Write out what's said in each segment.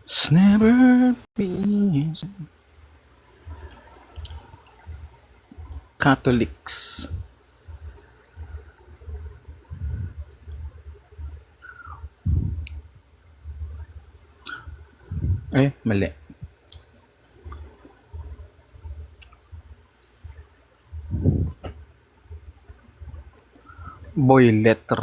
It's never been Catholics. Ay, mali. Boy letter.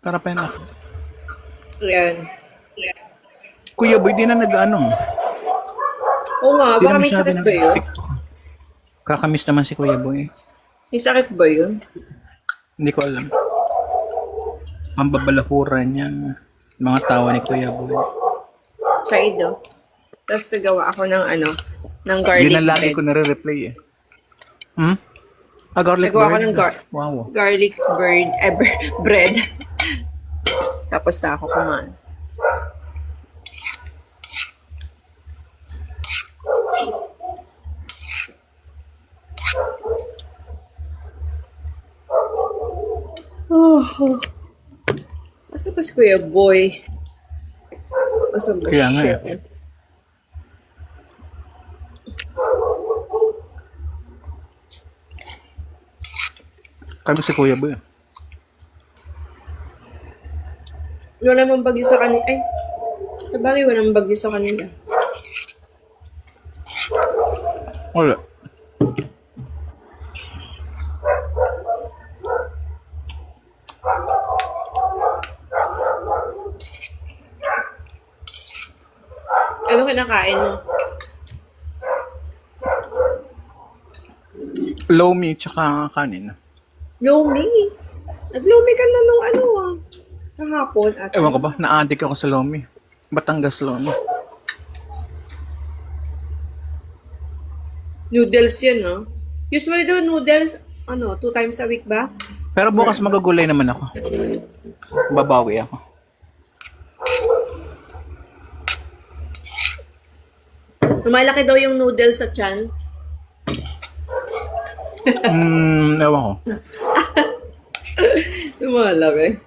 Karapan ako. Yan. Kuya Boy, di na nag-ano. Oo nga, Di na baka may masyado sakit ba yun? nag-TikTok. Kakamiss naman si Kuya Boy. May sakit ba yun? Hindi ko alam. Ang babalakuran niya. Mga tawa ni Kuya Boy. Sa ido. Tapos nagawa ako ng ng garlic Yun ang lagi bread. ko nare-replay eh. Hmm? Garlic Nagawa ko bread. ng Wow. garlic bread. Tapos na ako kumain. Oh. Asa ba si Kuya Boy? Asa ba Kaya nga siya? eh. Kami si Kuya Boy. Wala namang bagyo sa kanila. Ay, sabagay wala namang bagyo sa kanila. Wala. Ano kinakain mo? Lomi tsaka kanin. Lomi. Naglomi ka na nung kahapon at Ewan ko ba, na-addict ako sa Lomi. Batangas Lomi. noodles yun, no? Usually daw noodles, 2 times a week ba? Pero bukas magagulay naman ako. Babawi ako. Lumalaki daw yung noodles sa tiyan. Ewan ko. Lumalaki.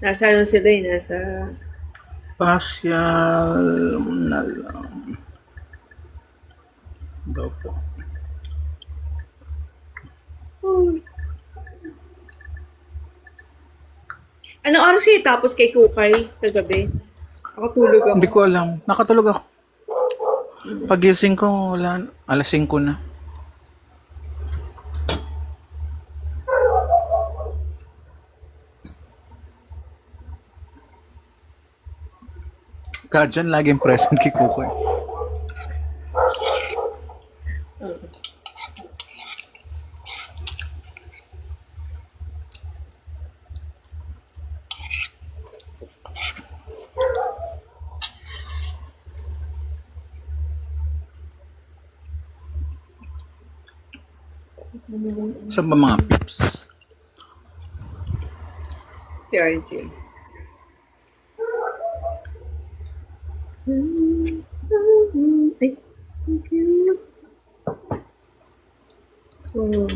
Nasa ano sila eh, nasa... Pasyal na lang. Daw po. Anong oras kayo tapos kay Kukay kagabi? Ako tulog ako. Hindi ko alam. Nakatulog ako. Pagising ko, wala. Alas 5 na. Kaya dyan, laging present kay Kukoy. Saan ba mga pips? Si RJ. Ay, ang cute. Oh.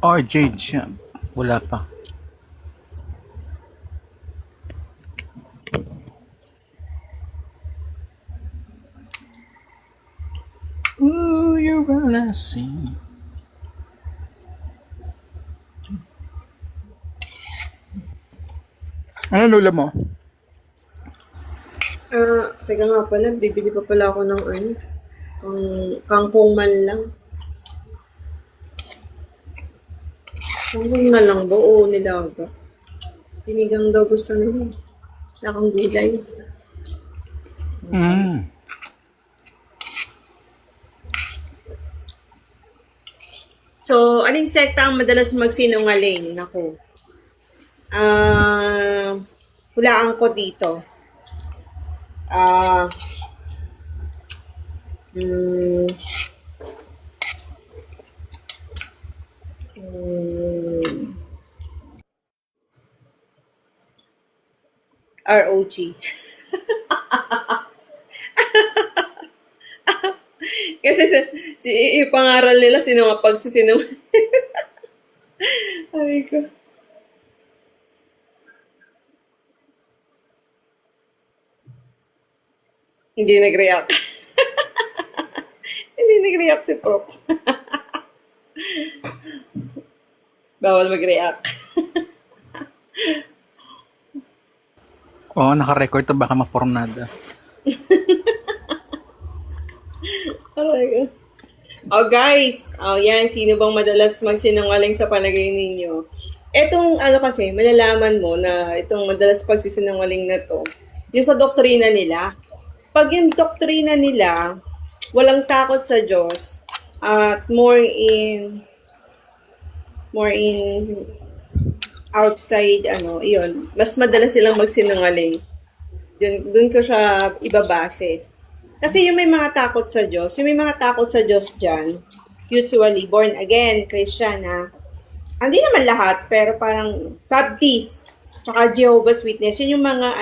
RJ Jam. Wala pa. Ooh, you're gonna see. Ano lula mo? Teka nga pala, bibili pa pala ako ng ano, kangkong man lang. Kangkong na lang ba? Oo, nilaga. Pinigang daw gusto nila. Lakang gulay. Mm. So, aling sekta ang madalas magsinungaling? Naku. Hulaan ko dito. Ah, mm, mm, ROG. Kasi yung pangaral nila, pagsisinungaling. Ay ko. Hindi nag-react. Hindi nag-react si Prof. Bawal mag-react. Oo, naka-record to baka mapornada. Aray ko. Oh guys, yan, sino bang madalas magsinungaling sa palagay ninyo? Etong ano kasi, malalaman mo na itong madalas pagsisinungaling na to, yung sa doktrina nila. Pag yung doktrina nila, walang takot sa Diyos, at more in outside, iyon, mas madalas silang magsinungaling. Dun ko siya ibabase. Kasi yung may mga takot sa Diyos, yung may mga takot sa Diyos dyan, usually born again, Christian, hindi naman lahat, pero parang Baptist, tsaka Jehovah's Witness, yun yung mga,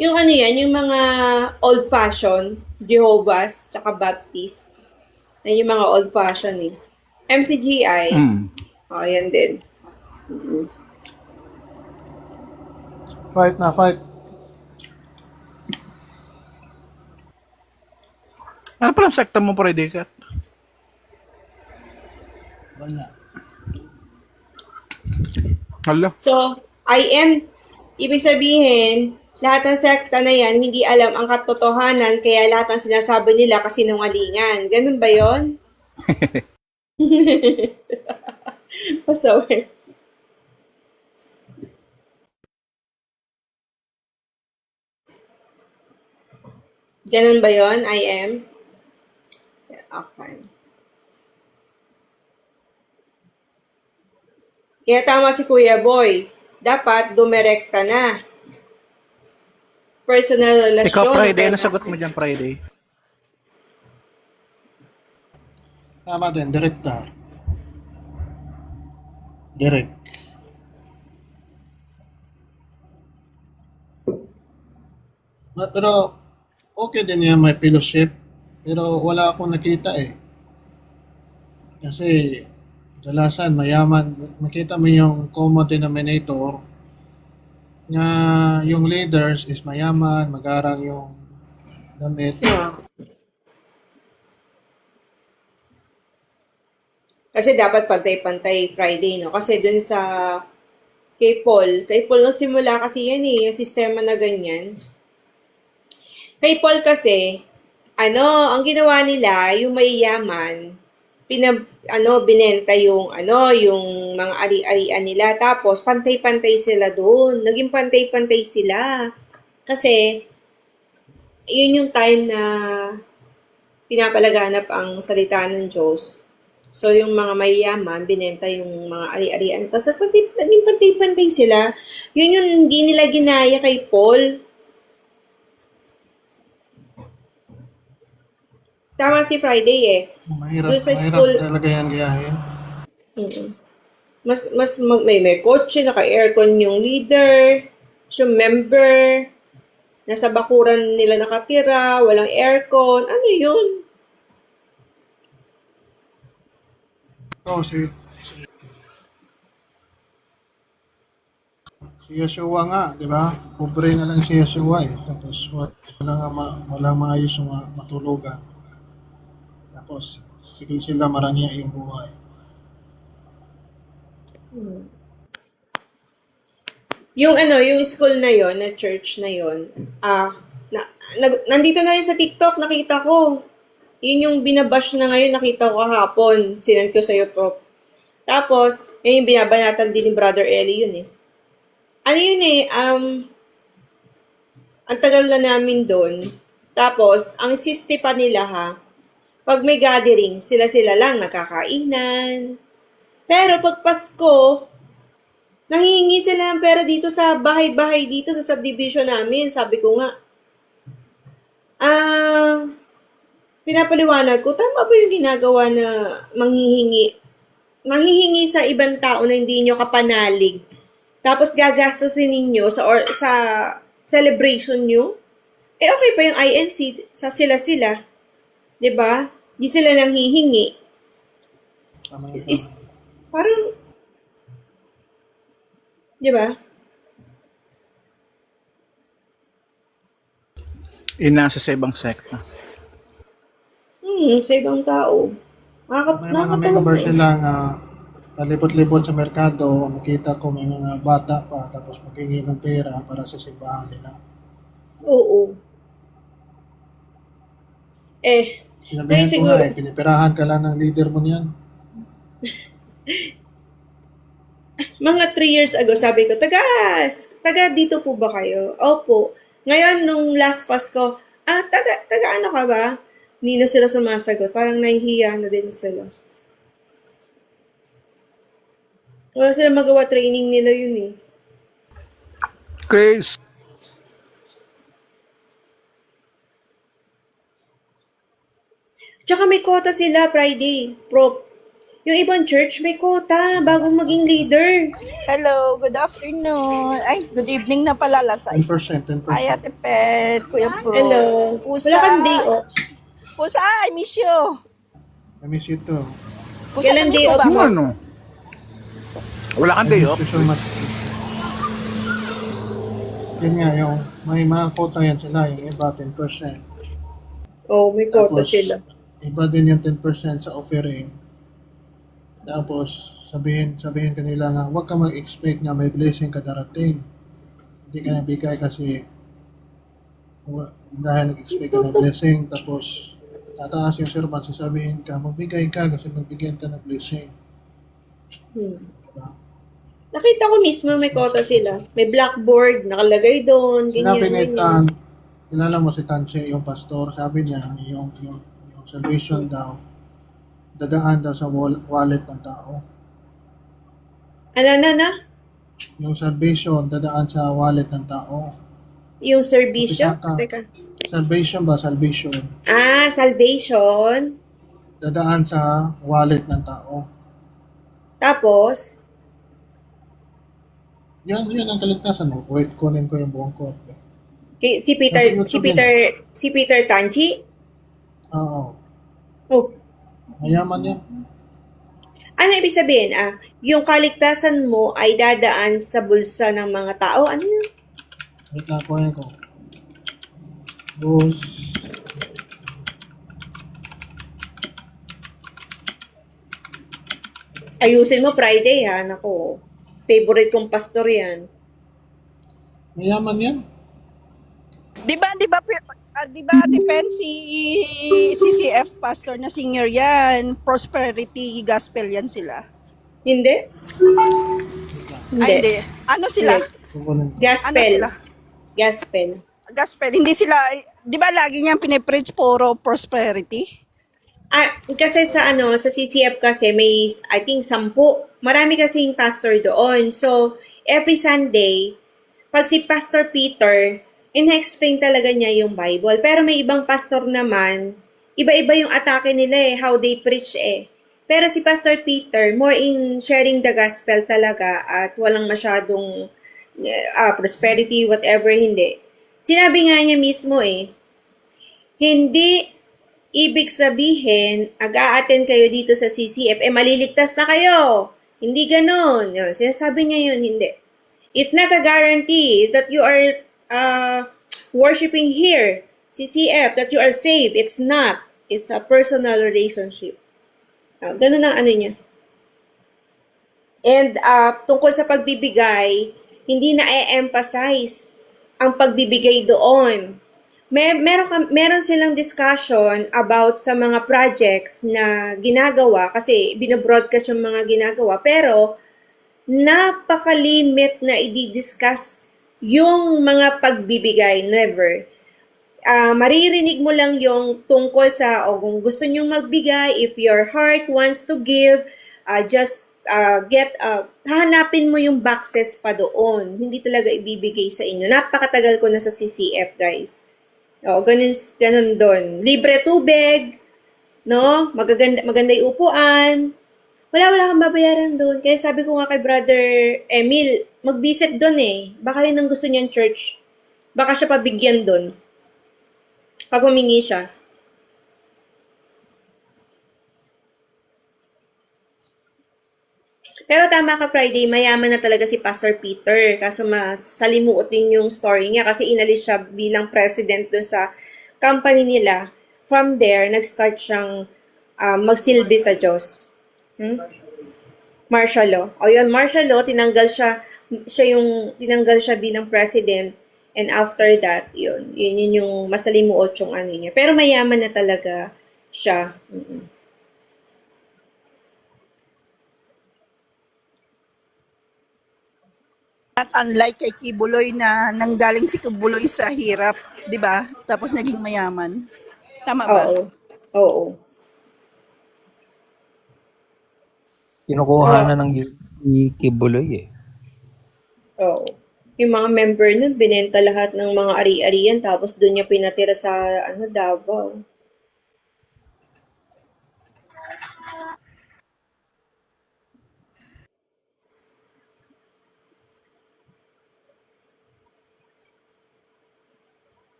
yung mga old-fashioned, Jehovah's, tsaka Baptist, yan yung mga old-fashioned MCGI, yan din. Fight na, fight. Ano palang sekta mo, Predikat? Wala. Hala. So, ibig sabihin, lahat ng sekta na yan, hindi alam ang katotohanan, kaya lahat ng sinasabi nila kasinungalingan. Ganun ba yon? Pasaway. Ganun ba yon? I am? Okay. Kaya tama si Kuya Boy. Dapat dumirekta na. Personal relasyon. Ikaw, Friday. Ano sagot mo dyan, Friday? Tama din, direkta. Direct. Pero, okay din yan, may fellowship. Pero wala akong nakita eh. Kasi, kadalasan mayaman, makita mo yung common denominator na yung leaders is mayaman, magarang yung damit. Kasi dapat pantay-pantay Friday, no? Kasi dun sa kay Paul nagsimula kasi yan yung sistema na ganyan. Kay Paul kasi, ang ginawa nila, yung mayayaman, binenta yung mga ari-arian nila, tapos pantay-pantay sila doon. Naging pantay-pantay sila. Kasi, yun yung time na pinapalaganap ang salita ng Diyos. So, yung mga mayayaman, binenta yung mga ari-arian. Tapos, naging pantay-pantay sila. Yun yung hindi nila ginaya kay Paul. Tama si Friday eh. Mahirap, Doon sa mahirap school, talaga yan gayahin. mm, may kotse, naka-aircon yung leader, yung member, nasa bakuran nila nakatira, walang aircon. Ano yun? Oh, si Yeshua nga, di ba? Pobre na lang si Yeshua eh. Tapos wala maayos yung matulugan. Tapos sige sila marangya yung buhay. Yung school na yon, na church na yon, nandito na yun sa TikTok, nakita ko. Yun yung binabash na ngayon, nakita ko kahapon. Sinend ko sa'yo, Prof. Tapos, yun yung binabanatan din ni Brother Eli yun eh. Ano yun eh, ang tagal na namin doon. Tapos, ang siste pa nila ha, pag may gathering, sila-sila lang nakakainan. Pero pag Pasko, nanghihingi sila ng pera dito sa bahay-bahay dito sa subdivision namin. Sabi ko nga, pinapaliwanag ko, tama ba yung ginagawa na manghihingi sa ibang tao na hindi nyo kapanalig, tapos gagastusin ninyo sa celebration nyo? Eh okay pa yung INC, sa sila-sila. 'Di ba? Di sila nang hihingi. Tama yun. Parang, 'di ba? Inasa sa ibang sekta. Sa ibang tao. May mga member silang palibot-libot sa merkado, nakita ko may mga bata pa, tapos maghingi ng pera para sa simbahan nila. Oo. Sinabihin ko siguro, nga pinipirahan ka lang ng leader mo niyan. mga 3 years ago, sabi ko, taga dito po ba kayo? Opo. Ngayon, nung last Pasko, taga ano ka ba? Hindi na sila sumasagot. Parang nahihiya na din sila. Wala sila magawa, training nila yun eh. Chris! Tsaka may quota sila Friday, Prof. Yung ibang church may quota bago maging leader. Hello, good afternoon. Ay, good evening na pala, alas 6. 10%. Ay, Ate Pet, Kuya Pro. Hello. Pusa. Wala kang day off. Pusa, I miss you. I miss you too. Pusa, Kailan na-miss day mo off ba mo? ako? Ano? Wala kang day off? Thank you so much. Yun nga, yung may mga quota yan sila, yung iba 10%. Oh, may quota Tapos, sila. iba din yung 10% sa offering. Tapos, sabihin kanila nga, huwag ka mag-expect na may blessing ka darating. Hindi ka nabigay kasi dahil nag-expect ka ng blessing, tapos tataas yung servant, sasabihin ka, magbigay ka kasi magbigyan ka ng blessing. Diba? Nakita ko mismo may quota sila. May blackboard, nakalagay doon, Sinabi ni ganyan. Tan, kilala mo si Tanche, yung pastor, sabi niya, yung salvation daw, dadaan daw sa wallet ng tao. Ano? Yung salvation, dadaan sa wallet ng tao. Yung serbisyo? Teka. Teka. Salvation ba? Salvation. Salvation. Dadaan sa wallet ng tao. Tapos, Yan ang kaligtasan mo. Wait, kunin ko yung buong code. si Peter Tanchi? Oo. Oh, Mayaman yan. ano ibig sabihin? Yung kaligtasan mo ay dadaan sa bulsa ng mga tao? Ano yun? Wait lang, kunin ko. Boss. Ayusin mo Friday ha, nako. Favorite kong pastor yan. Mayaman yan. Di ba, Ate Pen, si CCF pastor na singer yan. Prosperity Gospel yan sila. Hindi? Ay, hindi. Ano sila? Kukunin ko. Ano Gospel. sila? Gospel. Gospel. Hindi sila, di ba lagi niyang pinipreach puro prosperity? Kasi sa CCF kasi may, I think, 10. Marami kasing pastor doon. So, every Sunday, pag si Pastor Peter, ina-explain talaga niya yung Bible. Pero may ibang pastor naman, iba-iba yung atake nila how they preach Pero si Pastor Peter, more in sharing the gospel talaga at walang masyadong prosperity, whatever, hindi. Sinabi nga niya mismo hindi ibig sabihin, ag-a-attend kayo dito sa CCF, maliligtas na kayo. Hindi ganon. Yun, sinasabi niya yun, hindi. It's not a guarantee that you are worshiping here, CCF, that you are saved. It's not. It's a personal relationship. Ganun ang ano niya. And tungkol sa pagbibigay, hindi na i-emphasize ang pagbibigay doon. Meron silang discussion about sa mga projects na ginagawa kasi binobroadcast yung mga ginagawa pero napakalimit na i-discuss yung mga pagbibigay, never. Maririnig mo lang yung tungkol sa kung gusto nyong magbigay, if your heart wants to give, just hahanapin mo yung boxes pa doon. Hindi talaga ibibigay sa inyo. Napakatagal ko na sa CCF, guys. Ganun doon. Libre tubig, no? Maganda yung upuan. Wala kang babayaran doon. Kaya sabi ko nga kay Brother Emil, mag-visit doon Baka yun ang gusto niyang church. Baka siya pabigyan doon. Pag humingi siya. Pero tama ka, Friday, mayaman na talaga si Pastor Peter. Kaso masalimuot din yung story niya kasi inalis siya bilang president doon sa company nila. From there, nag-start siyang magsilbi sa Diyos. Martial law. O yun, martial law, tinanggal siya bilang president. And after that, yun yung masalimuot yung ano niya. Pero mayaman na talaga siya. At unlike kay Kibuloy na nanggaling si Kibuloy sa hirap, 'di ba? Tapos naging mayaman. Tama ba? Oo. Kinukuha na ng Kibuloy Oo. Yung mga member nun, binenta lahat ng mga ari-arian tapos doon niya pinatira sa Davao.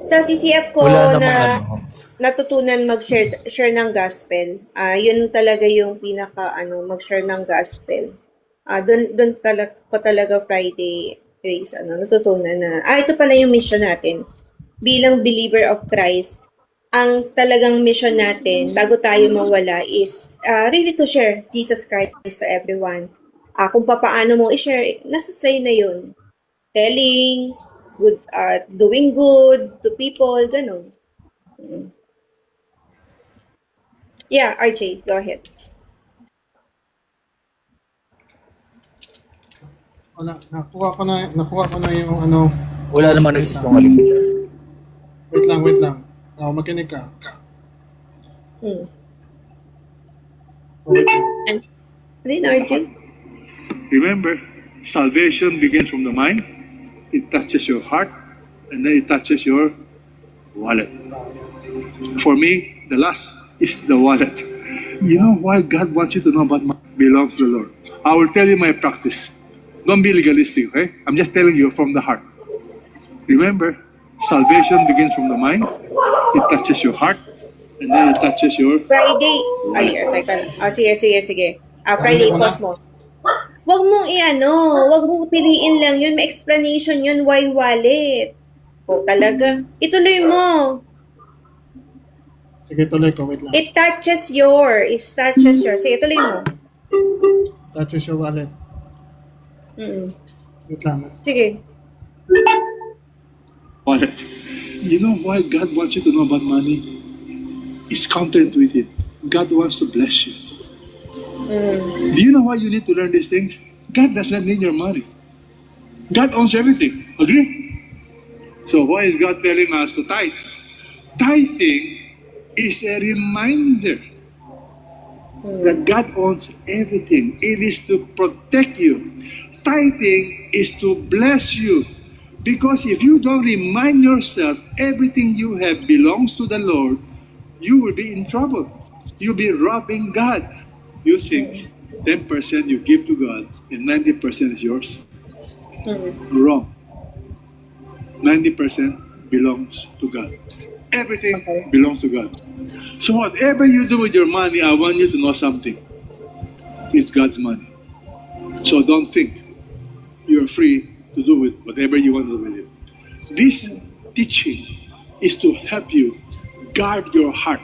Sa CCF ko Wala namang na ano. natutunan mag-share ng gospel. Yun talaga yung mag-share ng gospel. Doon ko talaga Friday Grace natutunan na ito pala yung mission natin. Bilang believer of Christ, ang talagang mission natin bago tayo mawala is really to share Jesus Christ to everyone. Kung paano mo i-share, nasa say na yun. Telling, good, doing good to people, ganun. Yeah, RJ, go ahead. Nakuha ko na yung Wala namang nagsisinungaling. Wait lang. Makinig ka. Wait lang. Ano yun, RJ? Remember, salvation begins from the mind, it touches your heart, and then it touches your wallet. For me, the last is the wallet. You know why God wants you to know about money belongs to the Lord. I will tell you my practice. Don't be legalistic, okay? I'm just telling you from the heart. Remember, salvation begins from the mind, it touches your heart, and then it touches your... Friday. Teka. Sige. Friday, pause mo. Wag mong wag mong piliin lang yun. May explanation yun, why wallet. Talaga. Ituloy mo. Sige, tuloy ko. Wait lang. It touches your. Sige, tuloy mo. Touches your wallet. Wait lang. Sige. wallet. You know why God wants you to know about money? It's counterintuitive. God wants to bless you. Do you know why you need to learn these things? God does not need your money. God owns everything. Agree? So why is God telling us to tithe? Tithing is a reminder that God owns everything. It is to protect you. Tithing is to bless you. Because if you don't remind yourself everything you have belongs to the Lord, you will be in trouble. You'll be robbing God. You think 10% you give to God and 90% is yours? Wrong. 90% belongs to God. Everything belongs to God. So whatever you do with your money, I want you to know something. It's God's money. So don't think you're free to do with whatever you want to do with it. This teaching is to help you guard your heart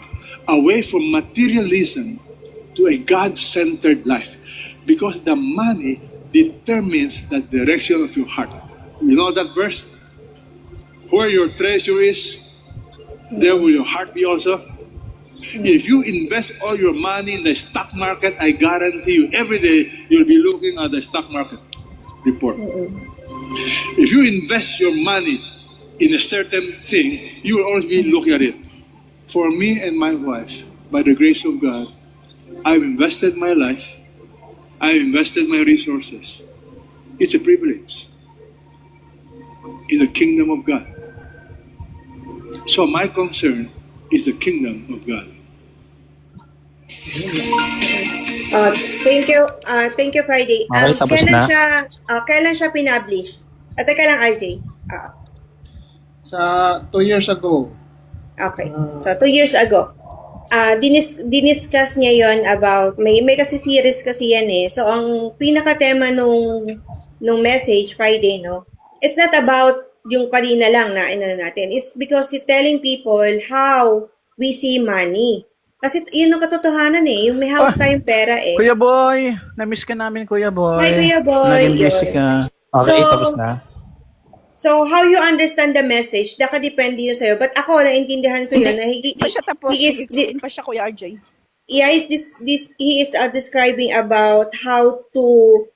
away from materialism to a God-centered life. Because the money determines the direction of your heart. You know that verse? Where your treasure is, there will your heart be also. If you invest all your money in the stock market, I guarantee you, every day you'll be looking at the stock market report. If you invest your money in a certain thing, you will always be looking at it. For me and my wife, by the grace of God, I've invested my life, I've invested my resources. It's a privilege in the kingdom of God. So my concern is the kingdom of God. Thank you, Friday. Okay, tapos na. Kailan siya pinablish? Teka lang, RJ. Sa 2 years ago, Okay. So, 2 years ago, diniscuss niya yon about, may kasi series kasi yan eh. So, ang pinaka-tema nung message, Friday, no? It's not about yung kanina lang na natin. It's because it's telling people how we see money. Kasi yun ang katotohanan eh. Yung may hawak tayong pera eh. Kuya Boy, na-miss ka namin, Kuya Boy. Hi, Kuya Boy. Naging busy Yun. ka. Okay, So, tapos na. So, how you understand the message, nakadepende yun sa'yo. But ako, naintindihan ko yun. Na Hindi pa siya tapos. he is, Explain pa siya, Kuya RJ. yeah, he is describing about how to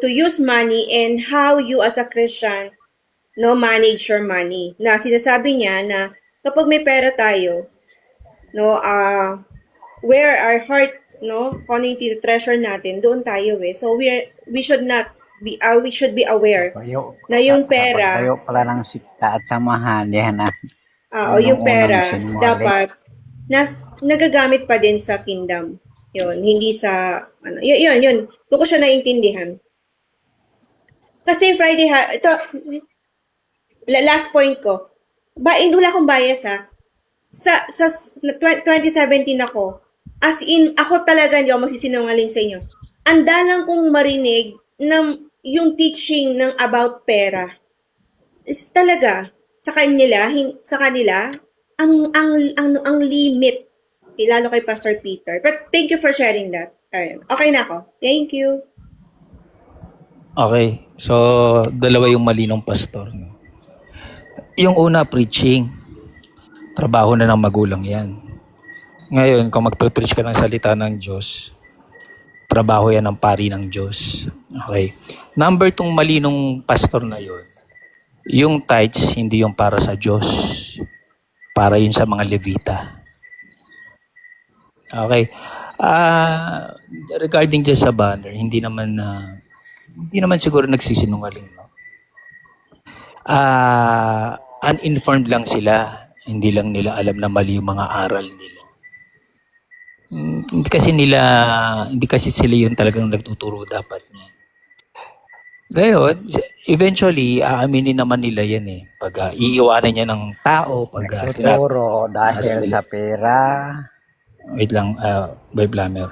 use money and how you as a Christian manage your money. Na sinasabi niya na kapag may pera tayo, where our heart, kung ano yung treasure natin, doon tayo eh. So we should be aware Tayo, na yung pera, tayo pala ng sikta at samahan, yan na. o yung pera, Unang-unang dapat nagagamit pa din sa kingdom. Yun, hindi sa, yun. Doon ko siya naintindihan. Kasi Friday, ito, last point ko, wala akong bias ha. Sa 2017 ako, as in, ako talaga, hindi ako magsisinungaling sa inyo. Andalang kong marinig na yung teaching ng about pera is talaga sa kanila ang limit, lalo kay Pastor Peter. But thank you for sharing that. Ayun. Okay na ako. Thank you. Okay, so dalawa yung mali ng pastor. No? Yung una, preaching. Trabaho na ng magulang yan. Ngayon, kung magpe-preach ka ng salita ng Diyos, trabaho yan ng pari ng Diyos. Okay. Number 2 mali nung pastor na yun. Yung tithes, hindi yung para sa Diyos. Para yun sa mga Levita. Okay. Regarding dyan sa banner, hindi naman siguro nagsisinungaling. No? Uninformed lang sila. Hindi lang nila alam na mali yung mga aral nila. Hindi kasi sila yun talagang nagtuturo dapat niya. Gayon, eventually, aaminin naman nila yan eh. Pag iiwanan niya ng tao, Nagtuturo dahil sa pera. Wait lang, by Blamer.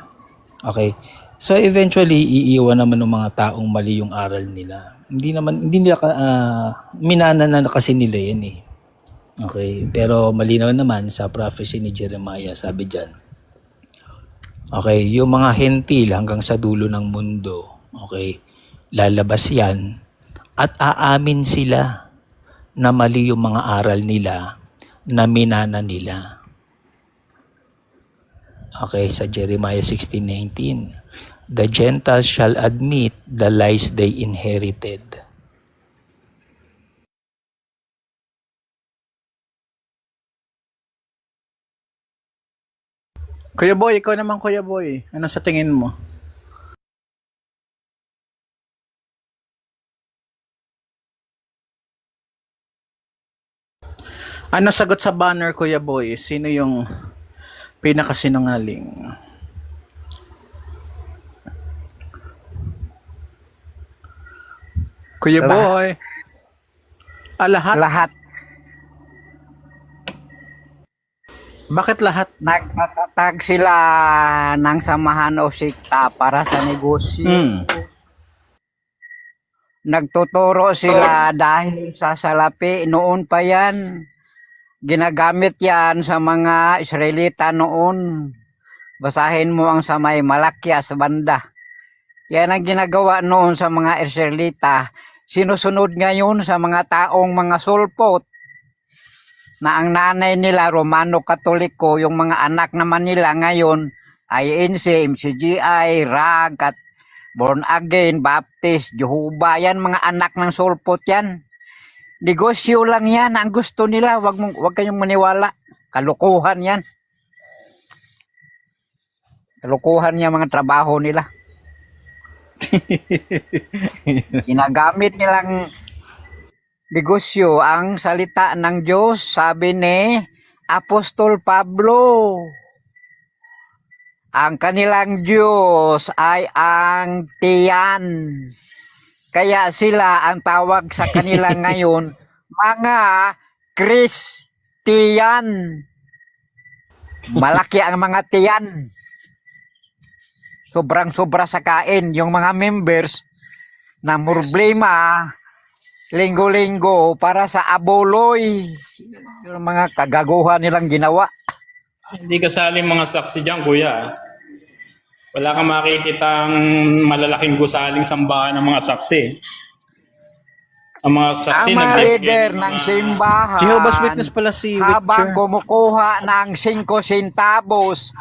Okay. So eventually, iiwan naman ng mga taong mali yung aral nila. Hindi nila, minana na kasi nila yan eh. Okay. Pero malinaw naman sa prophecy ni Jeremiah, sabi dyan. Okay, yung mga hentil hanggang sa dulo ng mundo, okay, lalabas yan at aamin sila na mali yung mga aral nila na minana nila. Okay, sa Jeremiah 16:19. The Gentiles shall admit the lies they inherited. Kuya Boy, ikaw naman Kuya Boy. Ano sa tingin mo? Ano sagot sa banner Kuya Boy? Sino yung pinakasinungaling? Kuya Lahat. Boy. Lahat? Lahat Bakit lahat? nagpatatag sila ng samahan o sikta para sa negosyo. Nagtuturo sila dahil sa salapi. Noon pa yan. Ginagamit yan sa mga Israelita noon. Basahin mo ang sa may Malakya sa banda. Yan ang ginagawa noon sa mga Israelita. Sinusunod ngayon sa mga taong mga sulpot na ang nanay nila Romano Katoliko, yung mga anak naman nila ngayon INC, MCGI, RAG at Born Again, Baptist, Jehovah, yan mga anak ng sulpot yan. Negosyo lang yan ang gusto nila, wag kayong maniwala. Kalukuhan yan. Kalukuhan yan mga trabaho nila. Ginagamit nilang negosyo ang salita ng Diyos, sabi ni Apostol Pablo. Ang kanilang Diyos ay ang tiyan. Kaya sila ang tawag sa kanila ngayon, mga Kristiyan. Malaki ang mga tiyan. Sobrang-sobra sa kain. Yung mga members na problema, linggo-linggo para sa aboloy. Yung mga kagaguhan nilang ginawa. Hindi kasali mga saksi dyan, kuya. Wala kang makikitang malalaking gusaling sambahan ng mga saksi. Ang mga saksi Ang mga nagbibigay leader ng ng mga- simbahan, Jehovah's Witness pala si habang Witcher. kumukuha ng 5 centavos,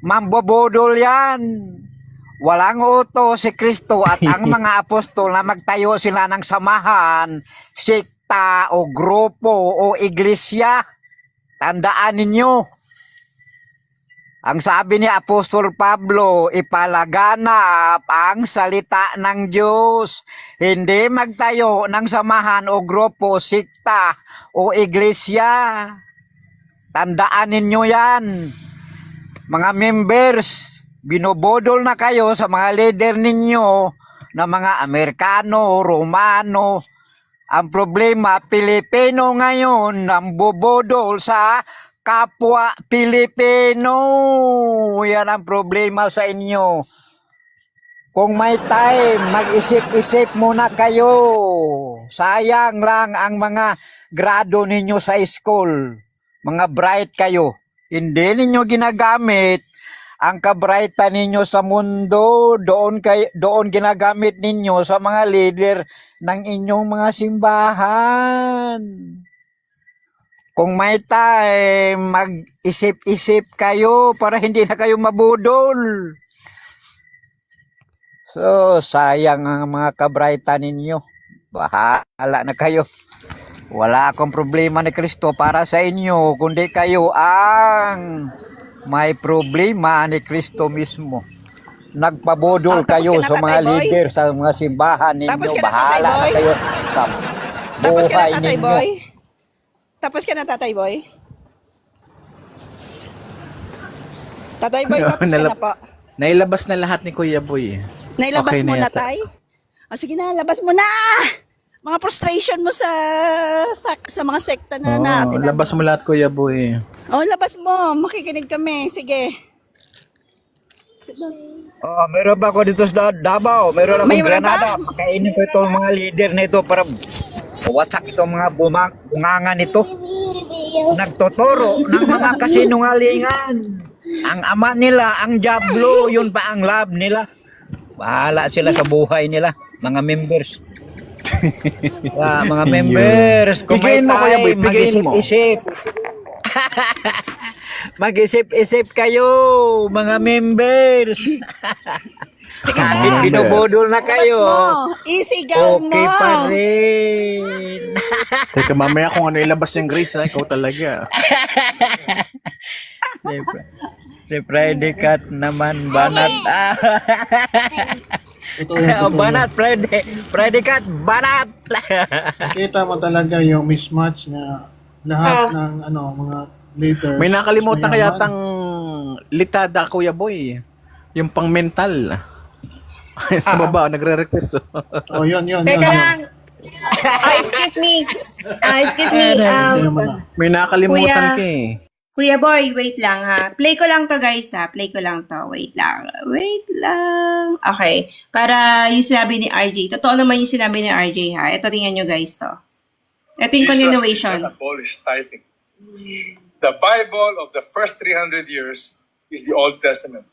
mambobodol yan. Walang uto si Kristo at ang mga apostol na magtayo sila ng samahan, sekta o grupo o iglesia. Tandaan ninyo, ang sabi ni Apostol Pablo, ipalaganap ang salita ng Diyos. Hindi magtayo ng samahan o grupo, sekta o iglesia. Tandaan ninyo yan. Mga members, binobodol na kayo sa mga leader ninyo na mga Amerikano, Romano. Ang problema, Pilipino ngayon ang bobodol sa kapwa Pilipino. Yan ang problema sa inyo. Kung may time, mag-isip-isip muna kayo. Sayang lang ang mga grado ninyo sa school. Mga bright kayo. Hindi ninyo ginagamit ang kabrightan ninyo sa mundo. Doon ginagamit ninyo sa mga leader ng inyong mga simbahan. Kung may time, mag-isip-isip kayo para hindi na kayo mabudol. So, sayang ang mga kabrightan ninyo. Bahala na kayo. Wala akong problema ni Kristo para sa inyo, kundi kayo ang may problema ni Kristo mismo. Nagpabudol Tapos kayo ka na, sa mga Tatay Boy? leader, sa mga simbahan ninyo. Tapos ka na, Tatay Bahala na Boy? kayo sa Tapos ka na, buhay Tatay ninyo. Boy? Tapos ka na, Tatay Boy? Tatay Boy, tapos ka na po. Nailabas na lahat ni Kuya Boy. Nailabas Okay mo na na, yata. Tay? O sige na, labas mo na! Mga frustration mo sa mga sekta na natin. Labas mo lahat Kuya Boy. Oh, labas mo. Makikinig kami. Sige. Sit down. Oh, meron ba ako dito sa Davao? Meron akong Mayroon ba? Granada. Pakainin ko itong mga leader na ito para wasak itong mga bungangan nito. Nagtuturo ng mga kasinungalingan. Ang ama nila, ang Diablo, yun pa ang lab nila. Bahala sila sa buhay nila, mga members. Mga members, kung may Pigayin mo, Kuya Boy, time, pigayin mo. mag-isip-isip. Mag-isip-isip kayo, mga members. Kahit binubudol na kayo, Mo, isigaw mo. okay pa rin. Teka, mamaya kung ano ilabas yung Grace, ha? Ikaw talaga. Si Freddy Cat naman, banat. Ito yung totoo. Banat, Freddy Cat, banat. Nakita mo talaga yung mismatch na lahat ng mga leaders. May nakalimutan ka mayaman. yatang litada, Kuya Boy. Yung pang mental. Sa baba, nagre-request. Oh, yun. Teka lang. Excuse me. Excuse me. Kaya mo na. May nakalimutan Kuya. ka eh. Kuya Boy, wait lang ha. Play ko lang to guys ha. Play ko lang to. Wait lang. Wait lang. Okay. Para yung sinabi ni RJ. Totoo naman yung sinabi ni RJ ha. Ito tingnan nyo guys to. Ito yung continuation. Jesus did not abolish tithing. The Bible of the first 300 years is the Old Testament.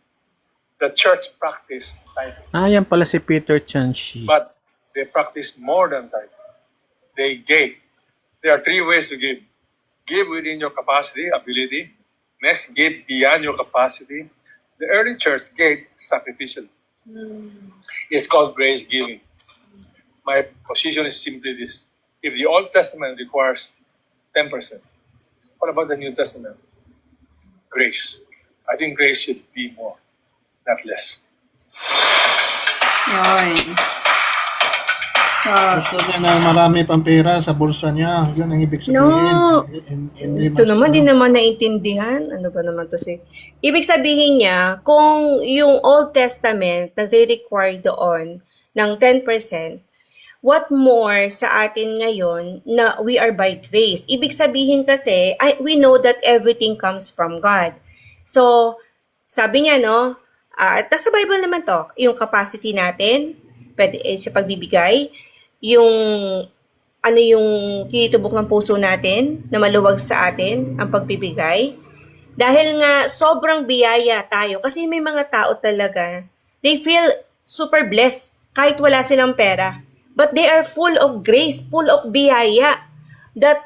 The church practiced tithing, Ah, yan pala si Peter Chanshi. but they practiced more than tithing. They gave. There are three ways to give. Give within your capacity, ability. Next, give beyond your capacity. The early church gave sacrificially. It's called grace giving. My position is simply this. If the Old Testament requires 10%, what about the New Testament? Grace. I think grace should be more, not less. Yun. So, Gusto niya na marami pang pera sa bulsa niya. Yun ang ibig sabihin. No. Hindi ito naman, di naman naintindihan. Ano ba naman to si... Ibig sabihin niya, kung yung Old Testament nagre-require doon ng 10%, what more sa atin ngayon na we are by grace? Ibig sabihin kasi, we know that everything comes from God. So, sabi niya, no, at sa Bible naman to, yung capacity natin, pwede, sa pagbibigay, yung yung tinitubok ng puso natin na maluwag sa atin ang pagbibigay. Dahil nga sobrang biyaya tayo kasi may mga tao talaga, they feel super blessed kahit wala silang pera. But they are full of grace, full of biyaya. That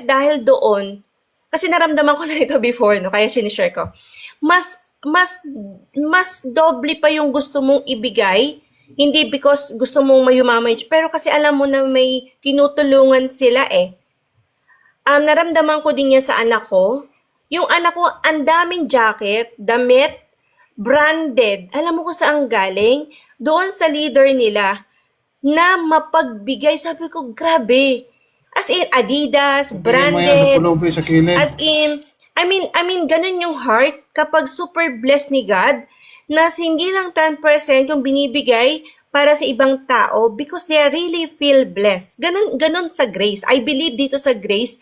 dahil doon, kasi naramdaman ko na ito before, no, kaya sinishare ko. Mas doble pa yung gusto mong ibigay. Hindi because gusto mong mayumaman, pero kasi alam mo na may tinutulungan sila eh. Naramdaman ko din yan sa anak ko. Yung anak ko, ang daming jacket, damit, branded. Alam mo kung saan galing? Doon sa leader nila na mapagbigay. Sabi ko, grabe. As in, Adidas, branded. Pulubi sa kilid. As in, I mean, ganun yung heart kapag super blessed ni God na hindi lang 10% yung binibigay para sa ibang tao because they really feel blessed. Ganun sa grace. I believe dito sa grace,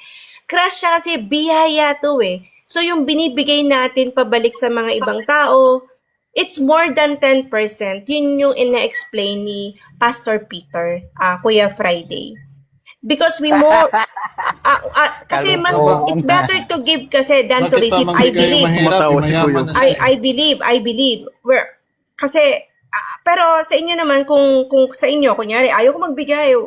crush siya kasi biyaya to eh. So yung binibigay natin pabalik sa mga ibang tao, it's more than 10%. Yun yung ina-explain ni Pastor Peter, Kuya Friday. Because we more, kasi mas, it's better to give kasi than to Bakit receive. pa I mamigay believe. yung mahirap, Tumatawa yung si mayaman Kuya. na siya? I believe. Kasi, pero sa inyo naman, kung sa inyo, kunyari, ayaw ko magbigay,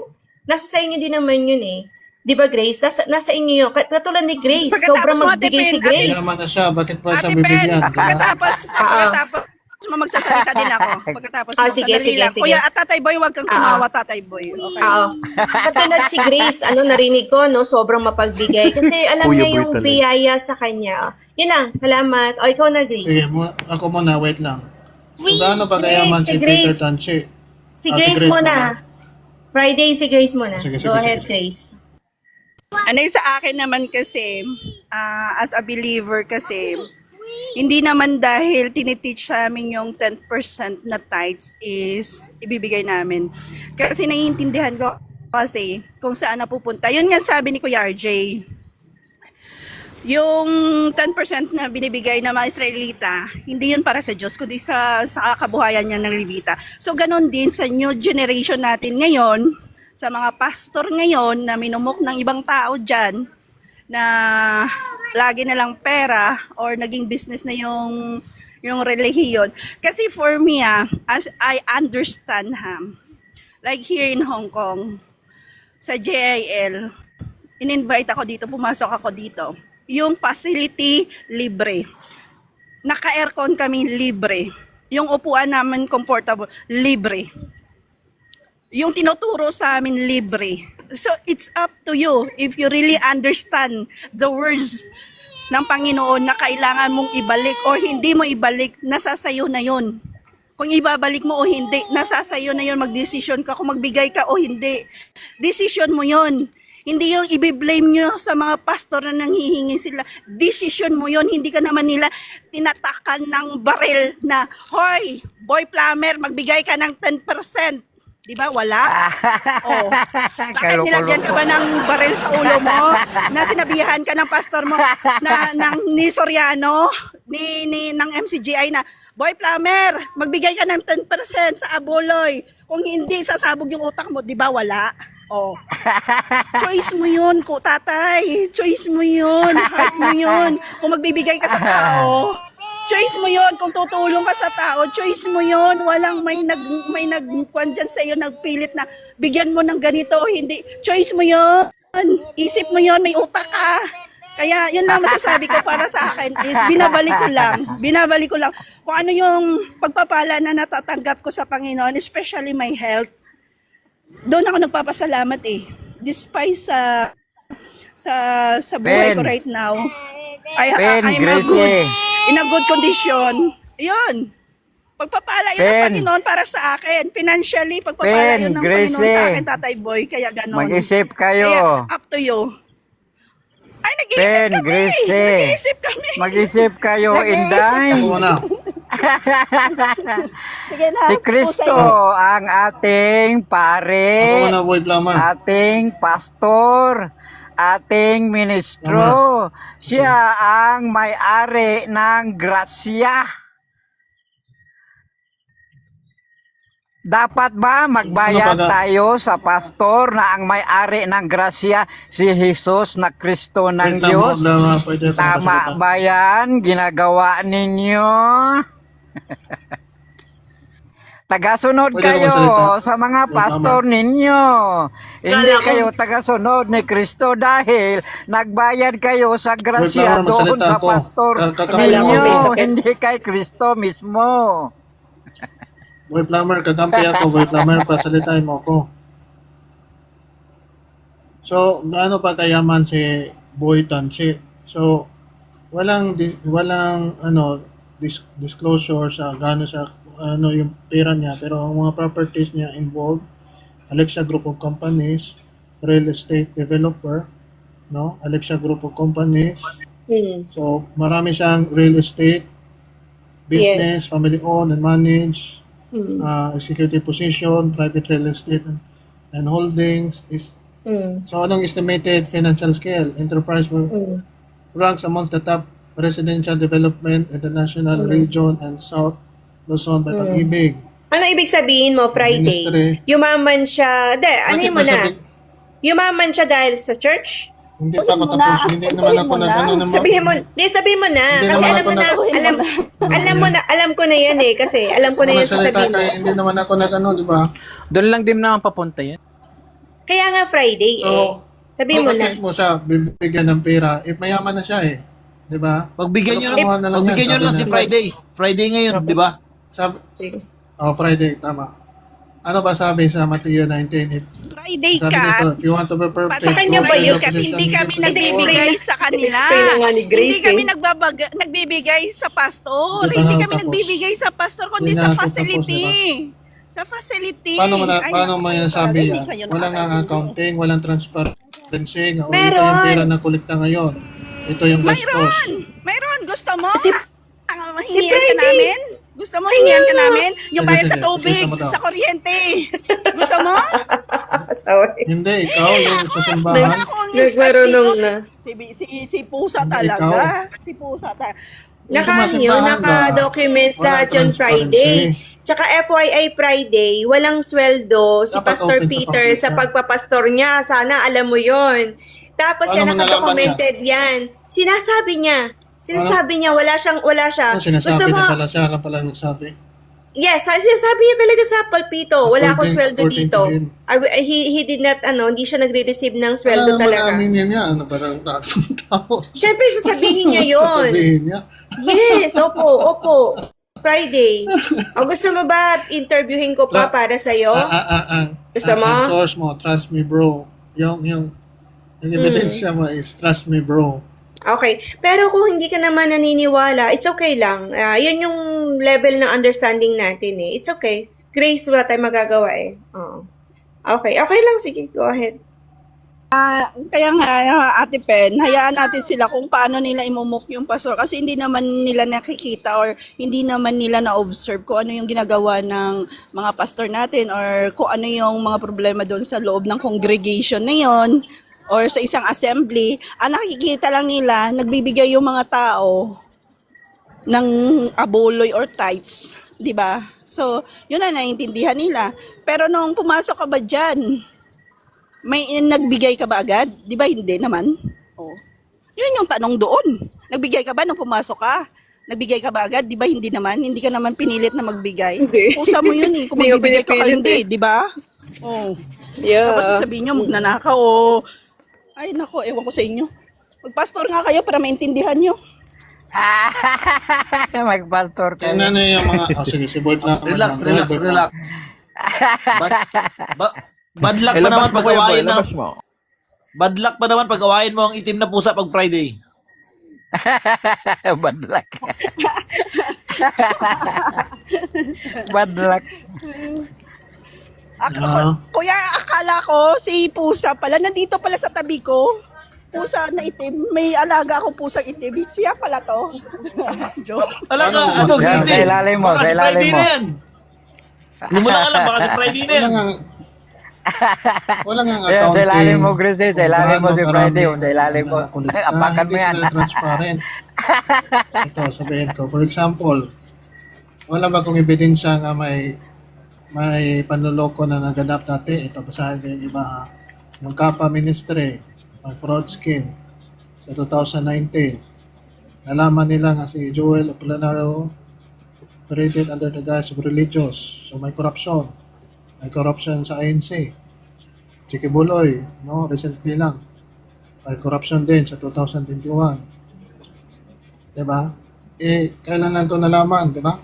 nasa sa inyo din naman yun eh. Di ba, Grace? Nasa inyo yun. Katulad ni Grace, Pagkatapos sobrang mo, magbigay si Ate Pen, Grace. Mayaman na siya. Bakit pa siya Ate Pen, bibigyan? pagkatapos mo magsasalita din ako. Pagkatapos mo, Sige. lang. Kuya, at Tatay Boy, wag kang tumawa, Tatay Boy. Okay. Oo. Katulad si Grace, narinig ko, no, sobrang mapagbigay. Kasi alam Kuya niya Boy yung talaga. biyaya sa kanya. Yun lang, salamat. O, ikaw na, Grace. Sige, ako muna. Wait lang. Kung gaano pa kayaman Si si Grace. Peter Tanchi? Si Ate Grace Grace muna. Friday, si Grace muna. Sige, Go sige, ahead, sige. Grace. Ano yung sa akin naman kasi, as a believer kasi, hindi naman dahil tiniteach namin yung 10% na tithes is ibibigay namin. Kasi naiintindihan ko kasi kung saan napupunta. Yun nga sabi ni Kuya RJ. Yung 10% na binibigay ng mga Israelita, hindi yun para sa Diyos, kundi sa kabuhayan niya ng Levita. So ganun din sa new generation natin ngayon, sa mga pastor ngayon na minumok ng ibang tao dyan, na lagi na lang pera or naging business na yung relihiyon. Kasi for me, as I understand, like here in Hong Kong, sa JIL, in-invite ako dito, pumasok ako dito. yung facility libre. Naka-aircon kami libre. Yung upuan namin comfortable, libre. Yung tinuturo sa amin libre. So it's up to you if you really understand the words ng Panginoon na kailangan mong ibalik o hindi mo ibalik, nasa sayo na yun. Kung ibabalik mo o hindi, nasa sayo na yun, magdesisyon ka kung magbigay ka o hindi. Decision mo yun. Hindi yung ibiblame nyo sa mga pastor na nanghihingi sila. Decision mo yun. Hindi ka naman nila tinatakan ng baril na, hoy, boy plumber, magbigay ka ng 10%. Di ba? Wala. Oh. Bakit nilagyan ka ba ng baril sa ulo mo? Na sinabihan ka ng pastor mo na ni Soriano, ng MCGI na, boy plumber, magbigay ka ng 10% sa abuloy. Kung hindi, sasabog yung utak mo. Di ba? Wala. Oh. Choice mo yun, tatay. Choice mo yun. Heart mo yun. Kung magbibigay ka sa tao, choice mo yun. Kung tutulong ka sa tao, choice mo yun. Walang may nagkuhan dyan sa iyo, nagpilit na bigyan mo ng ganito o hindi. Choice mo yun. Isip mo yun, may utak ka. Kaya yun lang masasabi ko para sa akin is binabalik ko lang kung ano yung pagpapala na natatanggap ko sa Panginoon, especially my health. Doon ako nagpapasalamat eh. Despite sa buhay ko right now, I'm in a good condition. Yun. Pagpapala yun ng Panginoon para sa akin. Financially, pagpapala yun ng Panginoon sa akin, Tatay Boy. Kaya ganon. Mag-isip kayo. Kaya up to you. Ay, nag-iisip kami. Mag-isip kayo, Inday. Ako na. Sige na. Si Kristo ang ating pare, Ako na, boy plumber. ating pastor, ating ministro. Siya ang may-ari ng grasya. Dapat ba magbayad tayo sa pastor na ang may-ari ng grasya, si Jesus na Kristo ng Diyos? Tama ba yan? Ginagawa ninyo? Tagasunod Pwede kayo ako magsalita? sa mga pastor ninyo. Hindi kayo tagasunod ni Kristo dahil nagbayad kayo sa grasya Wait, doon magsalita sa ako. pastor Kakakampi ninyo, ako. hindi kay Kristo mismo. Boy plumber, kakampi ako. Boy plumber, pasalitain mo ako. So, gaano pa kayaman si Boy Tansi? So, walang disclosure sa gaano sa yung pera niya, pero ang mga properties niya involved, Alexia Group of Companies, real estate developer, no? Alexia Group of Companies. So, marami siyang real estate business, family owned and managed, executive position, private real estate and holdings is so anong estimated financial scale enterprise ranks amongst the top residential development in the national region and South Luzon by Pag-ibig. Ano ibig sabihin mo, Friday? Ministry. Yumaman siya, ano Bakit mo na? masabi- Yumaman siya dahil sa church? Hindi pa ako tapos, hindi naman ako nag-ano naman. Sabihin mo na. Hindi Kasi naman alam ako mo na, alam ko na yan eh. Kasi alam ko na yan sasabihin mo. Hindi naman ako nag-ano, di ba? Doon lang din naman papunta yan. Kaya nga Friday So, Sabihin mo na. bakit mo siya bibigyan ng pera? If mayaman na siya eh. Di ba? Pagbigyan nyo Pero kumuha na lang yan, pagbigyan nyo sabi lang si niya. Friday. Friday ngayon, di ba? Sabi, Sige. Friday, tama. Ano ba sabi sa Matthew 19? Friday Sabi ka. dito, if you want to be perfect, Sa kanya ba walk in yun? the position Hindi kami given to nagbibigay God. sa kanila. Explain na nga ni Grace, Hindi kami eh. nagbibigay sa pastor. Hindi pa Hindi nga kami tapos. nagbibigay sa pastor, kundi Hindi sa na tapos, facility. Sa facility. Paano mo yan sabi hindi yan? kayo Walang nakakaintindi. accounting, walang transparency. Ito yung Meron. pera na kolekta ngayon. Ito yung gastos. Mayroon. Gusto mo? Si Hingihan ka Friday. namin? Gusto mo hingihan ka namin? Yung Sige, bayad sa sige. tubig, Pakita mo daw. sa kuryente. Gusto mo? Sorry. Hindi, ikaw yung sa simbahan. Wala akong instant Nagmarunong dito. na. Si Pusa Hindi, talaga. Si Pusa talaga. Yung Naka-ano, sumasimbahan ba? naka-documents Walang lahat yun Friday. transparency. Tsaka FYI Friday, walang sweldo si Dapat Pastor open sa Peter public sa yan. pagpapastor niya. Sana alam mo yon. Tapos Paano yan, mo nalaman naka-documented yan. Sinasabi niya. Sinasabi niya, wala siya. Ano sinasabi Gusto mo, na pala siya? Alam pala nagsabi. Yes, sinasabi niya talaga sa palpito, wala akong sweldo According dito. to him. He did not, hindi siya nagre-receive ng sweldo talaga. Malamin niya, ano ba ng tao? Siyempre, sasabihin niya yon. Sasabihin niya. Yes, opo. Friday. O gusto mo ba interviewin ko pa para sa'yo? Gusto mo? Ang source mo, trust me bro. Yung ebidensya mo is trust me bro. Okay. Pero kung hindi ka naman naniniwala, it's okay lang. Yan yung level ng understanding natin eh. It's okay. Grace, wala tayong magagawa eh. Oo. Okay. Okay lang. Sige, go ahead. Kaya nga, Ate Pen, hayaan natin sila kung paano nila imumuk yung pastor kasi hindi naman nila nakikita or hindi naman nila na-observe kung ano yung ginagawa ng mga pastor natin or kung ano yung mga problema doon sa loob ng congregation na yon or sa isang assembly. Ang nakikita lang nila, nagbibigay yung mga tao ng abuloy or tithes, di ba? So, yun na naiintindihan nila. Pero nung pumasok ka ba dyan, may nagbigay ka ba agad? Di ba hindi naman? Oh. Yun yung tanong doon. Nagbigay ka ba nung pumasok ka? Nagbigay ka ba agad? Di ba hindi naman? Hindi ka naman pinilit na magbigay. Hindi. Pusa mo yun eh. Kung Hindi ko magbibigay ka pinipilit hindi, di ba? Oh. Yeah. Tapos sasabihin nyo, magnanakaw o... Ay nako, ewan ko sa inyo. Magpastor nga kayo para maintindihan nyo. Magpastor Kaya kayo. na yung mga, sige, si Boy Plum. Relax. Bad luck pa Labas naman mo, pag Kuya Boy, awayin mo. labas mo. Bad luck pa naman pag awayin mo ang itim na pusa pag Friday. Bad luck. Bad luck. Kuya, akala ko si Pusa pala, nandito pala sa tabi ko. Pusa na itim, may alaga akong pusang itim. Siya pala to. Joke. Talaga, ano, Yan, Gracie? sa ilalim mo, Baka sa si Friday ilalim mo. na yan. Hindi mo lang alam, baka si Friday na yan. Wala nga Yan, accounting. sa ilalim mo, Gracie. Sa ilalim mo si Friday. Sa ilalim mo. Apakan mo yan. Hindi sila transparent. Ito, sabihin ko. For example, wala ba kung ebidensya nga may panloloko na naganap dati? Ito, basahin ko yung iba ha. Yung Kappa Ministry, may fraud scheme sa 2019. Nalaman nila nga si Joel Apolinario operated under the guise of religious. So may corruption. May corruption sa INC. Si Kibuloy, no, recently lang. May corruption din sa 2021. Diba? Kailan lang ito nalaman, diba?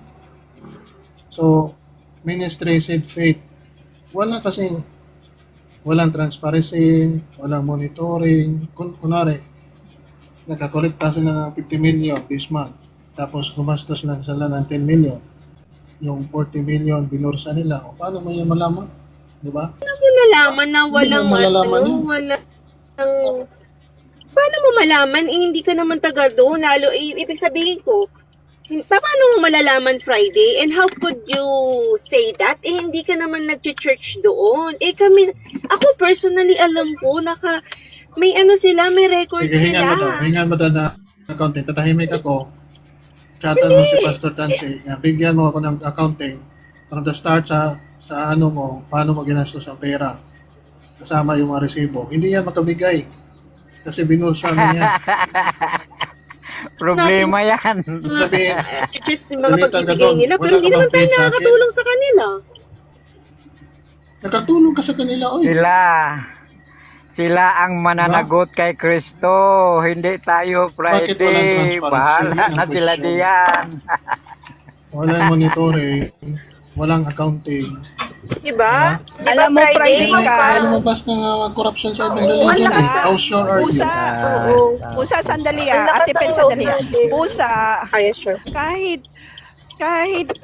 So, ministry said faith. Walang transparency, walang monitoring. Kunwari, nakakolekta sila ng 50 million this month. Tapos gumastos na sila ng 10 million. Yung 40 million binursa nila. O paano mo yun malaman? Di ba? Nalaman na walang Hindi mo malalaman yun. Paano mo malaman? Hindi ka naman taga doon. Lalo, ibig sabihin ko, paano mo malalaman Friday? And how could you say that? Hindi ka naman nag-church doon. Ako personally alam ko, may sila, may record Sige, sila. hingan mo na accounting. Tatahimik ako. Chatan mo si Pastor Tansi. Bigyan mo ako ng accounting. From the start sa ano mo, paano mo ginastos ang pera. Kasama yung mga resibo. Hindi yan makabigay. Kasi binursa niya. Problema yan. Sabihin, Just yung mga Dalitan ka pagbibigay doon. nila, pero Wala hindi ka naman bang tayo faith sa akin? nakakatulong sa kanila. nakatulong ka sa kanila, oy. Sila ang mananagot kay Kristo. Hindi tayo Bakit walang Friday. transparency? Bahala Yun ang na sila question. diyan. Walang monitoring. Walang accounting. Diba? Alam mo, Friday ka. Kaya lumabas ng corruption sa ibang religion. lakas na- How sure are you? Pusa. Pusa, sandali Ate Pen, sandali Pusa. Ay, sure. Kahit kahit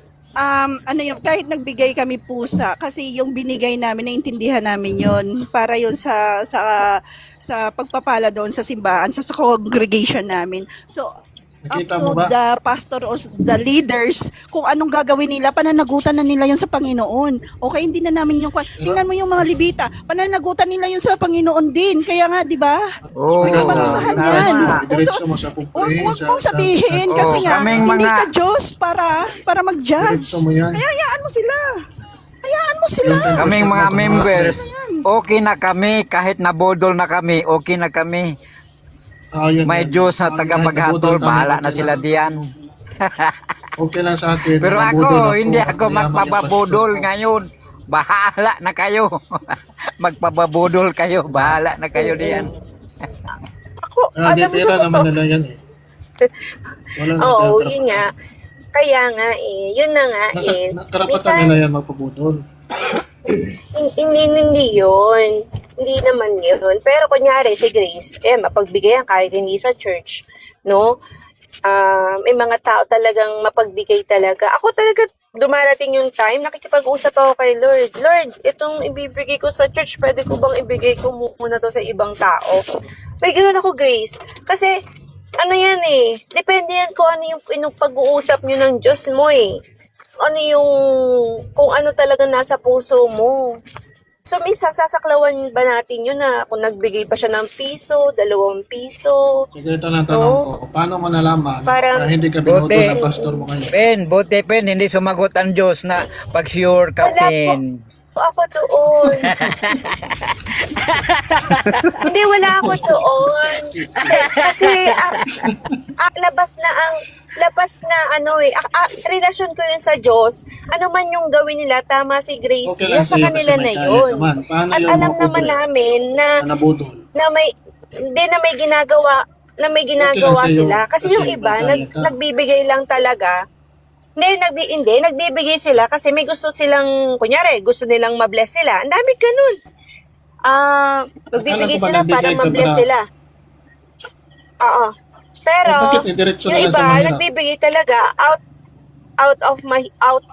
nagbigay kami pusa kasi yung binigay namin naintindihan namin yon para yon sa pagpapala doon sa simbahan sa congregation namin. So Nakita up mo to ba? the pastor or the leaders kung anong gagawin nila, pananagutan na nila yun sa Panginoon. Okay, hindi na namin yung tingnan mo yung mga Libita, pananagutan nila yun sa Panginoon din. Kaya nga, di ba? Oo. Parusahan tama. yan. Diretso mo sa Huwag pupuri. mong sabihin kasi Oo, nga, kaming hindi mga- ka Diyos para mag-judge. Diretso mo yan. Kaya hayaan mo sila. Hayaan mo sila. Kaming mga members, okay na kami kahit nabodol na kami, okay na kami. Yun, May yan. Diyos na Kahit tagapaghatol, nabudol kami, bahala na okay sila lang. diyan. Okay lang sa akin. Pero mabudol ako, hindi at ako mayaman yung magpapabudol pastor ko. ngayon. Bahala na kayo. Magpapabudol kayo. Bahala na kayo diyan. Ako, Di alam mo pera sa naman totoo. nila yan eh. Wala na Oo, tayong yun nga. Kaya nga yun na nga karapatan minsan, nila yan magpabudol. hindi yun. Hindi naman yun. Pero kunyari, si Grace, mapagbigayan kahit hindi sa church, no? May mga tao talagang mapagbigay talaga. Ako talaga, dumarating yung time, nakikipag-usap ako kay Lord. Lord, itong ibibigay ko sa church, pwede ko bang ibigay ko muna to sa ibang tao? May ganoon ako, Grace. Kasi, ano yan depende yan kung ano yung pag-uusap nyo ng Diyos mo Ano yung, kung ano talaga nasa puso mo. So, minsan sasaklawan ba natin yun na kung nagbigay pa siya ng piso, 2 piso, Sige, ito lang tanong ko. Paano mo nalaman Parang- na hindi ka binuto Buti. ng pastor mo ngayon? Buti, hindi sumagot ang Diyos na pag-sure ka, Wala po. Pen. Ako doon. Hindi, wala ako doon. Kasi, labas na relasyon ko yun sa Diyos. Ano man yung gawin nila, tama si Grace. Okay lang Yan sa sa'yo kanila kasi na may kaya yun. naman. Paano At yung alam mga naman pobre namin na nabudol? na may ginagawa sa'yo sila. Kasi yung kasi iba, may kaya ka. nagbibigay lang talaga. Hindi, nagbibigay sila kasi may gusto silang, kunyari, gusto nilang mabless sila. Ang dami ganun. Magbibigay Akala ko ba sila para nagbigay ka mabless ba? sila. Oo. Pero, Bakit indiretso na yung yan sa iba, mahirap? nagbibigay talaga out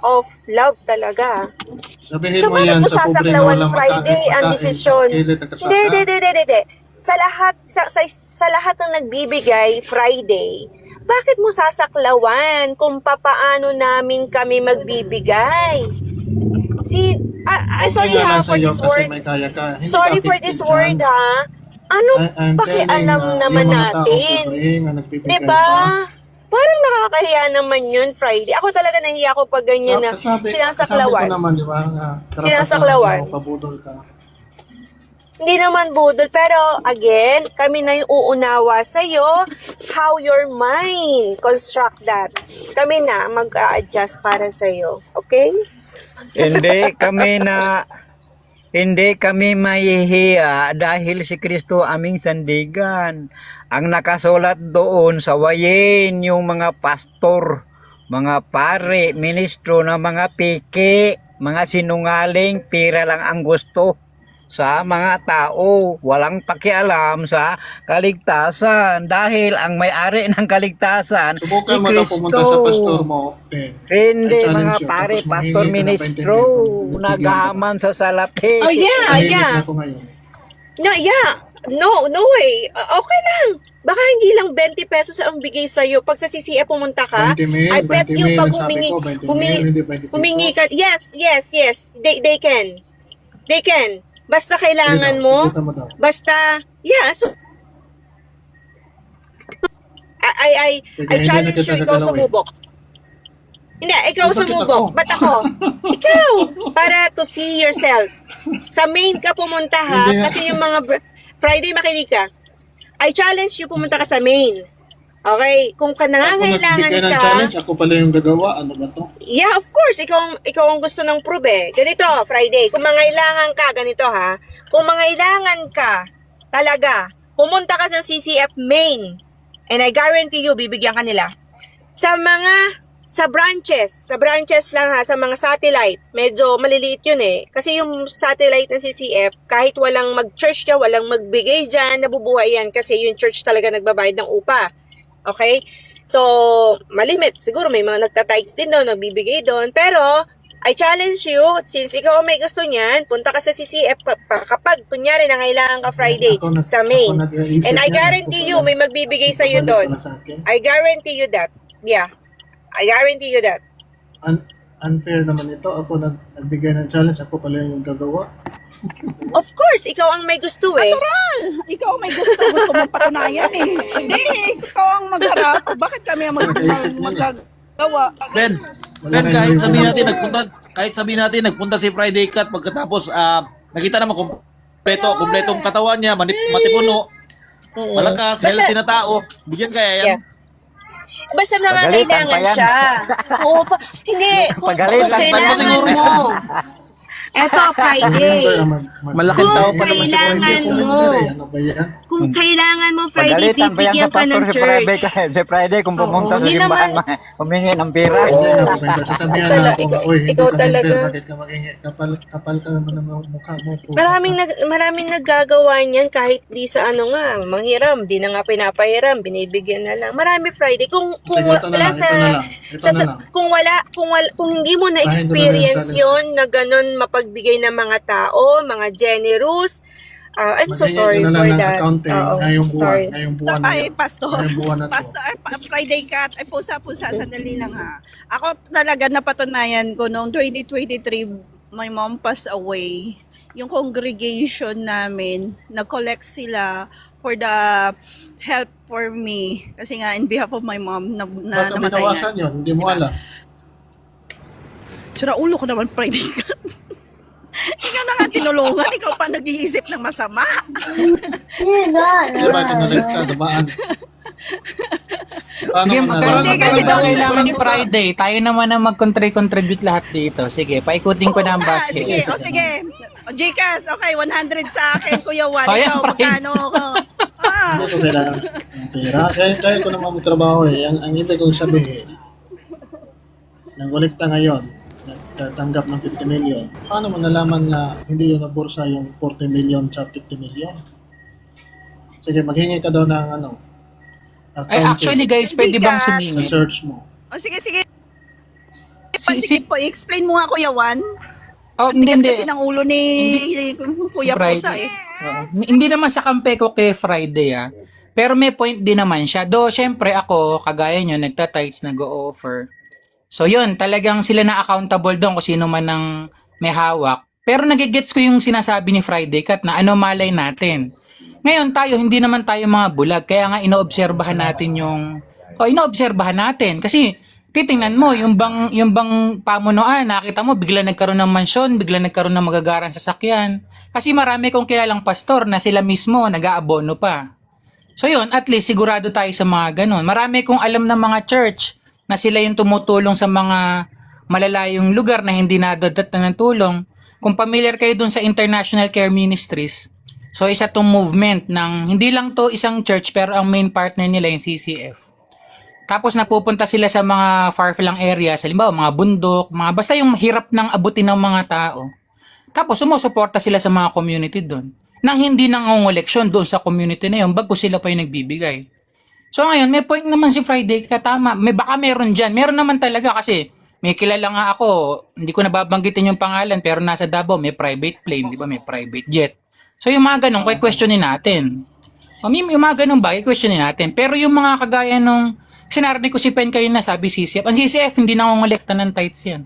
of love talaga. Sabihin So, mo bakit yan mo sa pobre na sasaklawan walang Friday ang desisyon? Kilit at kasaka. Hindi. Sa lahat ng nagbibigay Friday, bakit mo sasaklawan kung papaano namin kami magbibigay? Sorry Okay ha lang for sa'yo this kasi word. may kaya ka. Hindi Sorry ka for affected this dyan. word ha. Ano I'm pakialam telling, naman yung mga tao natin? pobre nga nagbibigay Diba? pa. Parang nakakahiya naman yun Friday. Ako talaga nahiya ko pag ganyan na Kasabi ko sinasaklawan. naman, di ba? Sinasaklawan. Karapatan mo, pabudol ka. Hindi naman budol, pero again, kami na yung uunawa sa'yo how your mind construct that. Kami na mag-a-adjust para sa'yo. Okay? Hindi kami mahihiya dahil si Kristo aming sandigan. Ang nakasulat doon sa wayin yung mga pastor, mga pare, ministro na mga piki, mga sinungaling, pira lang ang gusto sa mga tao, walang pakialam sa kaligtasan dahil ang may-ari ng kaligtasan Subukan si mo daw Kristo. pumunta sa pastor mo, Ben. Hindi I challenge mga you, pare, tapos pastor manghingi ka ng ministro, 20 pesos. naghahaman sa salapi. Oh yeah, Tahimik yeah. na ako ngayon. No way. Okay lang. Baka hindi lang 20 pesos ang bigay sa'yo. Pag sa CCF pumunta ka, 20 mil, I bet 20 you mil, pag sabi ko, 20 mil, hindi 20 pesos. humingi ka, yes. They can. They can. Basta kailangan Sige daw, mo. ipita mo daw. Basta, so, I Sige, hindi challenge na kita you, ikaw gagalawin. sumubok. Hindi, ikaw Bakit sumubok. ako? Ba't ako? Ikaw! Para to see yourself. Sa main ka pumunta ha, Hindi nga. kasi yung mga Friday makinig ka. I challenge you pumunta ka sa main. Okay? Kung ka nangangailangan Ako nagbigay ng ka, challenge, ako pala yung gagawa. Ano ba to? yeah, of course, ikaw ang gusto ng prove eh. Ganito, Friday, kung mangailangan ka, ganito ha, kung mangailangan ka, talaga, pumunta ka sa CCF main, and I guarantee you, bibigyan ka nila. Sa branches lang ha, sa mga satellite, medyo maliliit yun eh. Kasi yung satellite ng CCF, kahit walang mag-church ka, walang magbigay dyan, nabubuhay yan kasi yung church talaga nagbabayad ng upa. Okay? So, malimit. Siguro may mga nagtatides din doon, nagbibigay doon. Pero, I challenge you, since ikaw ang may gusto niyan, punta ka sa CCF kapag, kunyari, nangailangan ka Friday sa main. And I guarantee you, may magbibigay sa'yo doon. I guarantee you that. Yeah. I guarantee you that. Unfair naman ito. Ako nagbigay ng challenge, ako pala yung gagawa. Of course, ikaw ang may gusto eh. Ikaw may gusto mong patunayan eh. Hindi, ikaw ang magharap. Bakit kami ang magagawa? Ben, Wala na kahit yung- sabihin natin nagpunta si Friday Cut pagkatapos nakita naman kumpletong katawan niya, matipuno, malakas, Basta- healthy na tao. Bigyan kaya yan. Yeah. Basta Pagalitan nangangailangan pa yan. siya. Oo, hindi. Kung Pagalitan pa kailangan siguro mo. Eto, Friday. Malaking tao pa Kung naman si kailangan Friday. mo, Ano ba yan? kung kailangan mo, Friday, Pagalitan pa yan bibigyan sa ka ng pastor si Friday, church. si Friday kung pumunta Oo, sa hindi simbahan, naman- humingi ng pera. Sasabihan na ako nga, uy, hindi ikaw ka talaga. member, bakit ka magingi? Kapal ka naman ng mukha mo. po. Maraming naggagawa niyan kahit di sa ano nga, manghiram, di na nga pinapahiram, binibigyan na lang. Marami, Friday. Kung Sige, ito na wala lang, ito na lang. Ito na lang. kung hindi mo na Bahin ko na experience lang, yon na ganun mapagbigay ng mga tao, mga generous, I'm so Maghingi sorry ka na for lang ng that. accounting Oo, ngayong buwan. sorry. Ngayong buwan na Ay, yun. Pastor. Ngayong buwan na to. Pastor, Friday Cat, ay pusa-pusa, sandali lang ha. Ako talaga napatunayan ko noong 2023, my mom passed away. Yung congregation namin, nag-collect sila for the help for me. Kasi nga, in behalf of my mom, Ba't ang namatay binawasan na. yun? Hindi mo alam. Sira ulo ko naman, Friday Cat. Ikaw na nga tinulungan, ikaw pa nag-iisip ng masama. Hindi ba kinalekta, dumaan? Paano Sige, mo nalaman? Hindi, kasi ba daw- kailangan ni Friday? Tayo naman ang mag-contribute lahat dito. Sige, paikutin ko na ang basket. Sige, sige. O, Jcas, okay, 100 sa akin, Kuya Juan. Kaya, Ikaw, Friday. magkano ko? Hindi ko kailangan ng pera. Kaya ko naman magtrabaho eh. Ang ibig kong sabihin, nangolekta ngayon, nagtatanggap ng 50 million. Paano mo nalaman na hindi yun nabursa yung 40 million sa 50 million? Sige, maghingi ka daw ng ano, Ay, actually guys, pwede bang sa sumingit? search mo. O, sige, sige. Si- Sige po, explain mo nga, Kuya Juan. Oh, hindi, hindi. Kasi ng ulo ni Kuya Friday. Pusa eh. Oo. Hindi naman sa kampe ko kay Friday Pero may point din naman siya. Do, syempre ako, kagaya nyo, nagtatights, nag-o-offer. So yun, talagang sila na accountable doon kung sino man ang may hawak. Pero nagigets ko yung sinasabi ni Friday Cat na ano malay natin. Ngayon tayo, hindi naman tayo mga bulag. Kaya nga inoobserbahan natin inoobserbahan natin. Kasi titingnan mo, yung bang pamunuan, nakita mo, bigla nagkaroon ng mansyon, bigla nagkaroon ng magagarang sasakyan. Kasi marami kong kilalang pastor na sila mismo nag-aabono pa. So yun, at least sigurado tayo sa mga ganun. Marami kong alam ng mga church na sila yung tumutulong sa mga malalayong lugar na hindi nadadat na ng tulong. Kung familiar kayo dun sa International Care Ministries, so isa tong movement ng, hindi lang to isang church pero ang main partner nila yung CCF. Tapos napupunta sila sa mga far-flung areas, halimbawa mga bundok, basta yung hirap ng abutin ng mga tao. Tapos sumusuporta sila sa mga community doon. Nang hindi nangungoleksyon doon sa community na yun, bago sila pa yung nagbibigay. So ngayon, may point naman si Friday, katama. Baka meron dyan. Meron naman talaga kasi may kilala nga ako, hindi ko nababanggitin yung pangalan, pero nasa Davao, may private plane, di ba? May private jet. So yung mga ganun, questionin natin. Yung mga ganun ba, questionin natin. Pero yung mga kagaya nung, sinarabi ko si Pen kayo na sabi CCF, ang CCF hindi nangongolekta ng tithes yan.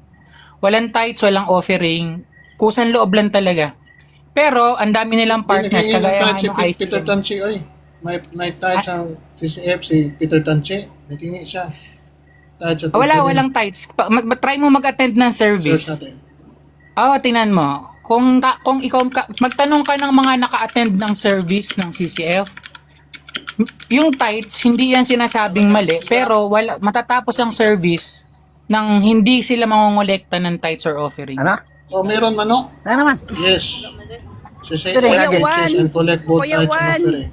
Walang tithes, walang offering, kusan loob lang talaga. Pero ang dami nilang partners, Hindi kagaya nga si ng Peter ICM. Tanchi, oy. May touch ang CCF, si Peter Tanchi. Naghingi siya. Touch at Walang tithes. Try mo mag-attend ng Search service. natin. Tingnan mo. Kung ikaw, magtanong ka ng mga naka-attend ng service ng CCF, yung tithes, hindi yan sinasabing mali, pero matatapos ang service nang hindi sila mangongolekta ng tithes or offering. Ano? Oh, meron mano? Ano naman? Yes. CCF Kuya purchase Juan. and collect both Kuya types Juan. of offering.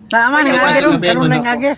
Tama, Kuya Juan. nangagir. Karoon nangagir.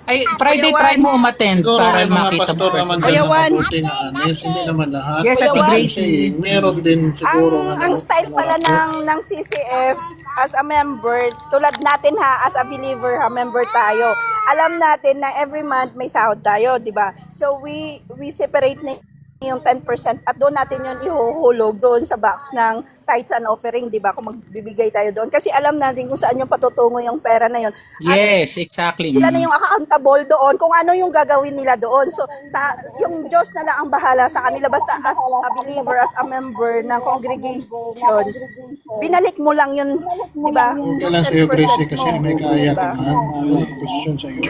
Ay, Friday, Kuya try Juan. mo umattend Siguro para may mga makita mo pastor naman first. Kuya dyan na Juan. mabuti na honest. Hindi naman lahat. Yes, But Ate I'm Gracie. saying, meron din siguro Ang style pala ng CCF as a member, tulad natin as a believer member tayo. Alam natin na every month may sahod tayo, di ba? So we separate na yung 10% at doon natin yun ihuhulog doon sa box ng tithes and offering, di ba? Kung magbibigay tayo doon. Kasi alam natin kung saan yung patutungo yung pera na yun. At Yes, exactly. sila na yung accountable doon kung ano yung gagawin nila doon. So, yung Diyos na lang ang bahala sa kanila. Basta as a believer, as a member ng congregation, binalik mo lang yun, di ba? Okay lang sa'yo, Gracie, kasi may kaya ka man. Walang question sa'yo.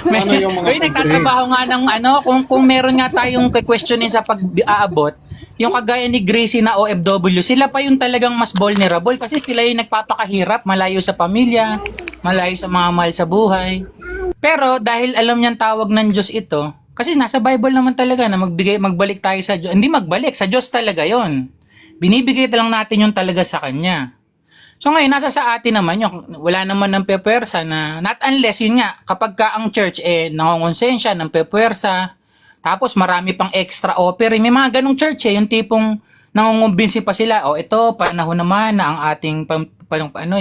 Ano yung mga Uy, nagtatrabaho nga ng kung meron nga tayong questionin sa pag-aabot, yung kagaya ni Gracie na OFW, sila pa yung talagang mas vulnerable kasi sila yung nagpapakahirap, malayo sa pamilya, malayo sa mga mahal sa buhay. Pero dahil alam niyang tawag ng Diyos ito, kasi nasa Bible naman talaga na magbalik tayo sa Diyos. Hindi magbalik, sa Diyos talaga yon. Binibigay lang natin yung talaga sa Kanya. So ngayon, nasa sa atin naman yung wala naman ng pepuwersa na, not unless yun nga, kapag ka ang church nangongonsensya ng pepuwersa, tapos marami pang extra offering. May mga ganong church yung tipong nangungumbinsi pa sila, ito, panahon naman na ang ating,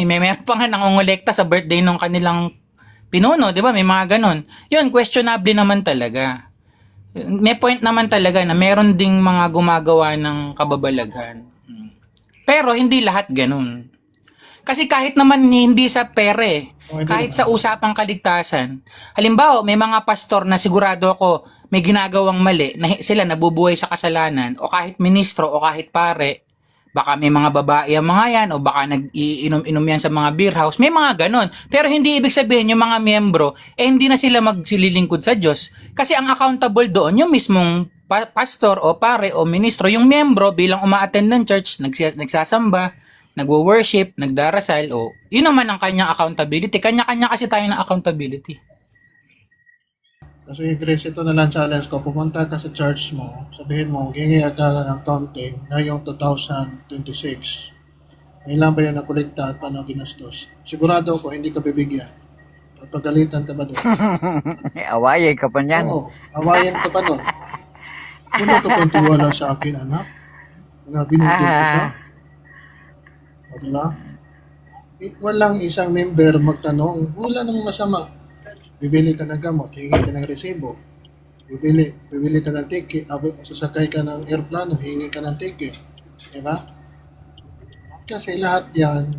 may meron pa nga nangongolekta sa birthday ng kanilang pinuno, di ba? May mga ganon. Yun, questionable naman talaga. May point naman talaga na meron ding mga gumagawa ng kababalaghan. Pero hindi lahat ganon. Kasi kahit naman hindi sa pere, kahit sa usapang kaligtasan, halimbawa may mga pastor na sigurado ako may ginagawang mali, na sila nabubuhay sa kasalanan, o kahit ministro o kahit pare, baka may mga babae ang mga yan, o baka nag-iinom-inom yan sa mga beer house, may mga ganon. Pero hindi ibig sabihin yung mga miyembro, hindi na sila magsililingkod sa Diyos. Kasi ang accountable doon, yung mismong pastor o pare o ministro, yung miyembro bilang uma-attend ng church, nagsasamba, nagwo-worship, nagdarasal, yun naman ang kanyang accountability. Kanya-kanya kasi tayo ng accountability. Kasi Grace, ito na lang challenge ko. Pumunta ka sa church mo, sabihin mo, gingi ka ng counting ngayong 2026. Ilan ba yan nakulikta at paano ginastos? Sigurado ako, hindi ka bibigyan. At pagalitan ka ba doon? Awayay ka pa niyan. Oo, awayan ka pa doon. Kung natutultiwala sa akin, anak, na binigyan kita. O diba? Walang isang member magtanong, wala namang masama. Bibili ka ng gamot, hingi ka ng resibo. Bibili ka ng ticket, sasakay ka ng airplano, hingi ka ng ticket. Diba? Kasi lahat yan,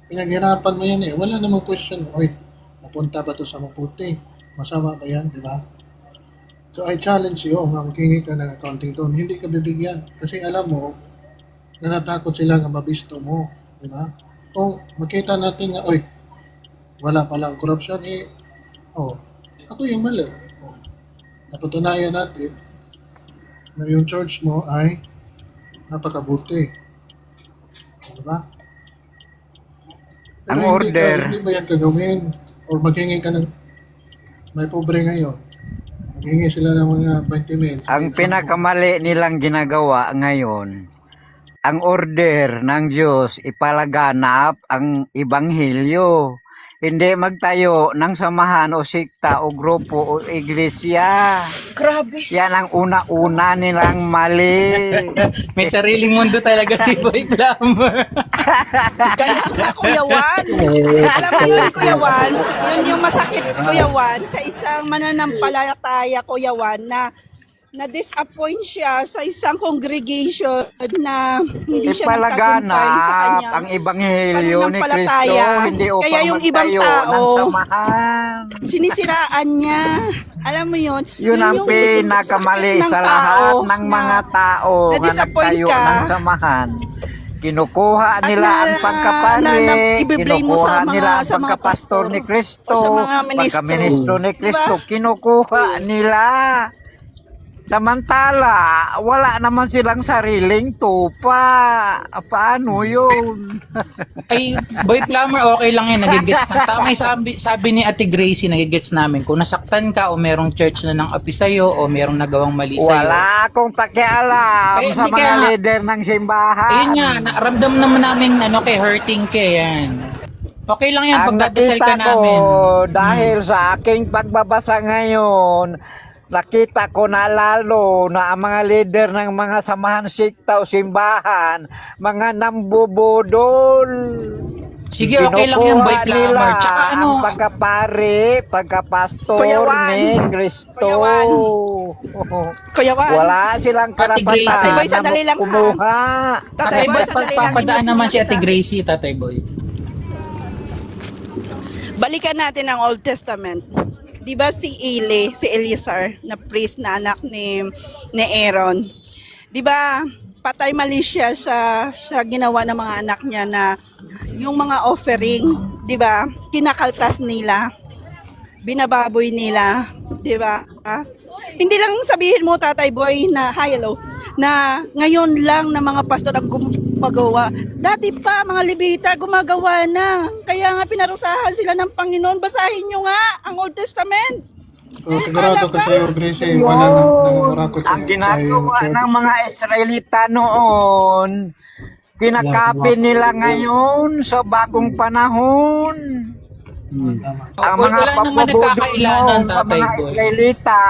pinaghirapan mo yan Wala namang question, oy, napunta ba to sa maputi? Masama ba yan, diba? So I challenge you, maghingi ka ng accounting doon, hindi ka bibigyan. Kasi alam mo, na natakot sila nga mabisto mo. Diba? Kung makita natin nga, oy, wala palang corruption, ako yung mali. Napatunayan natin na yung church mo ay napakabuti. Diba? Pero Ang hindi order. Hindi ba yan kagawin? Or maghingi ka ng may pobre ngayon. Maghingi sila ng mga 20 mil. Ang pinakamali nilang ginagawa ngayon, ang order ng Diyos ipalaganap ang ebanghelyo. Hindi magtayo ng samahan o sikta o grupo o iglesia. Grabe. Yan ang una-una nilang mali. May sariling mundo talaga si Boy Plumber. Kaya nga, Kuya Juan. Alam mo yun, Kuya Juan, yun yung masakit, Kuya Juan, sa isang mananampalataya, Kuya Juan, na disappoint siya sa isang congregation na hindi siya nagtagumpay sa Ipalaganap kanya. ang ebanghelyo ni Kristo, pananampalataya. hindi upang Kaya yung ibang magtayo tao, ng samahan. sinisiraan niya. Alam mo yun? Yun ang yung pinakamali sakit ng sa tao lahat ng na mga tao na na-disappoint nagtayo ka. ng samahan. Kinukuha At nila ang pangkapari, ibe-blame mo kinukuha sa mga- nila ang sa mga pagkapastor pastor ni Kristo, o sa mga ministro. pagkaministro ni Kristo, Diba? kinukuha nila. Samantala, wala naman silang sariling tupa. Paano yun? Ay, Boy Plumber, okay lang yan, nagigets na. Tama yung sabi ni Ate Gracie, nagigets namin. Kung nasaktan ka o merong church na nang api sa'yo o merong nagawang mali sa'yo. Wala akong pakialam Eh, sa hindi mga kaya nga. leader ng simbahan. Ayun nga, naramdam naman namin hurting ka yan. Okay lang yan, Ang pagdadasal ka nakita ko, namin. dahil sa aking pagbabasa ngayon, nakita ko na lalo na ang mga leader ng mga samahan sikta o simbahan, mga nambubudol. Sige, okay lang yan, Boy Kinukuha Plumber. nila Tsaka ang pagkapari, pagkapastor Kuya Juan. ni Kristo. Kuya Juan. Kuya Juan. Wala silang Ate Gracie. karapatan Tatay Boy, na sandali lang, ha? kumuha. Tatay Boy, sandali lang, pagpapadaan hindi naman mo si Ate kita. Gracie, Tatay Boy. Balikan natin ang Old Testament. Di ba si Eli, si Eleazar, na priest na anak ni Aaron. Di ba patay mali siya sa ginawa ng mga anak niya na yung mga offering, di ba, kinakaltas nila, binababoy nila, di ba? Hindi lang sabihin mo, Tatay Boy, na hi, hello, na ngayon lang na mga pastor ang gumagawa. Dati pa, mga Levita, gumagawa na. Kaya nga pinarusahan sila ng Panginoon. Basahin nyo nga ang Old Testament. So sigurado ka sa'yo, Gracie, wala nang nangungurakot Ang sa ginagawa church. ng mga Israelita noon, kinakapin nila ngayon sa bagong panahon. Tama. Ang Wala mga naman pabubudol nagkakailangan, noon sa Tatay mga Boy. Israelita,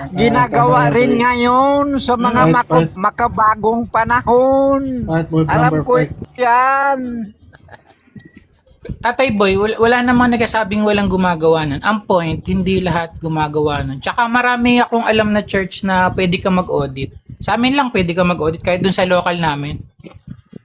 ginagawa tama, rin Boy. ngayon sa mga Fight. makabagong panahon. Fight, boy, Alam plumber, ko fight. yan. Tatay Boy, wala namang nagsasabing walang gumagawa nun. Ang point, hindi lahat gumagawa nun. Tsaka marami akong alam na church na pwede ka mag-audit. Sa amin lang pwede ka mag-audit, kahit dun sa local namin.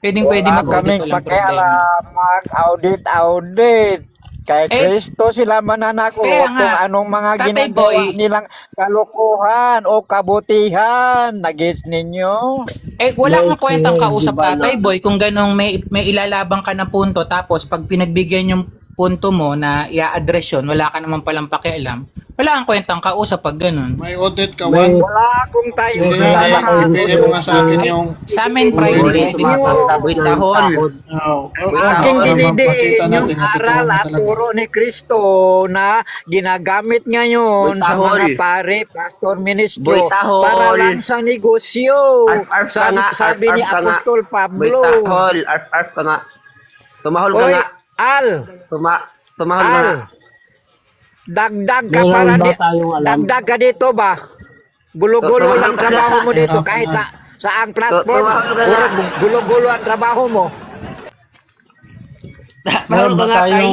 Pwede Wala mag-audit, kaming walang problema. pakialam, mag-audit. Kay Kristo sila mananako kaya kung nga, anong mga Tatay ginagawa Boy. nilang kalukuhan o kabutihan. Nagets ninyo? Wala kang kwentang kausap, Tatay Boy, kung ganong may ilalabang ka na punto, tapos pag pinagbigyan yung punto mo na i-address yun, wala ka naman palang pakialam, wala kang kwentang kausap pag ganon. May audit ka, Juan. Wala akong tayo Sige sa nga, mga i-PM mo nga sa akin yung... Sa amin, Friday, pwede Wait, tahol. Aking dinidiin yung aral at turo ni Kristo na ginagamit ngayon sa mga pare, pastor, ministro para lang sa negosyo. Sabi ni Apostol Pablo. Arf ka nga. Tumahol ka Oy, nga. Al, Tumahol ka nga. dagdag ka para dagdag ka dito ba? Gulo-gulo lang trabaho mo dito kahit sa ang platform. Gulo-gulo ang trabaho mo. Tumahol ka nga, tay.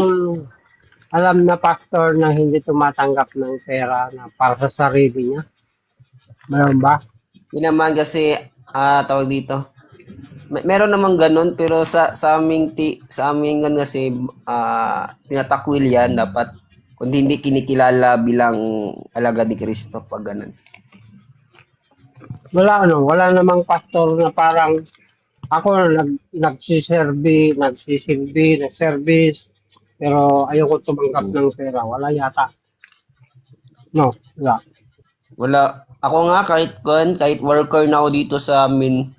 Alam na pastor na hindi tumatanggap ng pera na para sa sarili niya? Meron ba? Yun naman kasi, tawag dito. Meron naman ganun, pero sa aming gan kasi, tinatakwil yan, dapat, kundi hindi kinikilala bilang alagad ni Kristo pag ganun. Wala namang pastor na parang ako nagsiservice, nag-service, pero ayoko tumanggap ng pera. Wala yata. No, wala. Wala. Ako nga, kahit worker na ako dito sa aming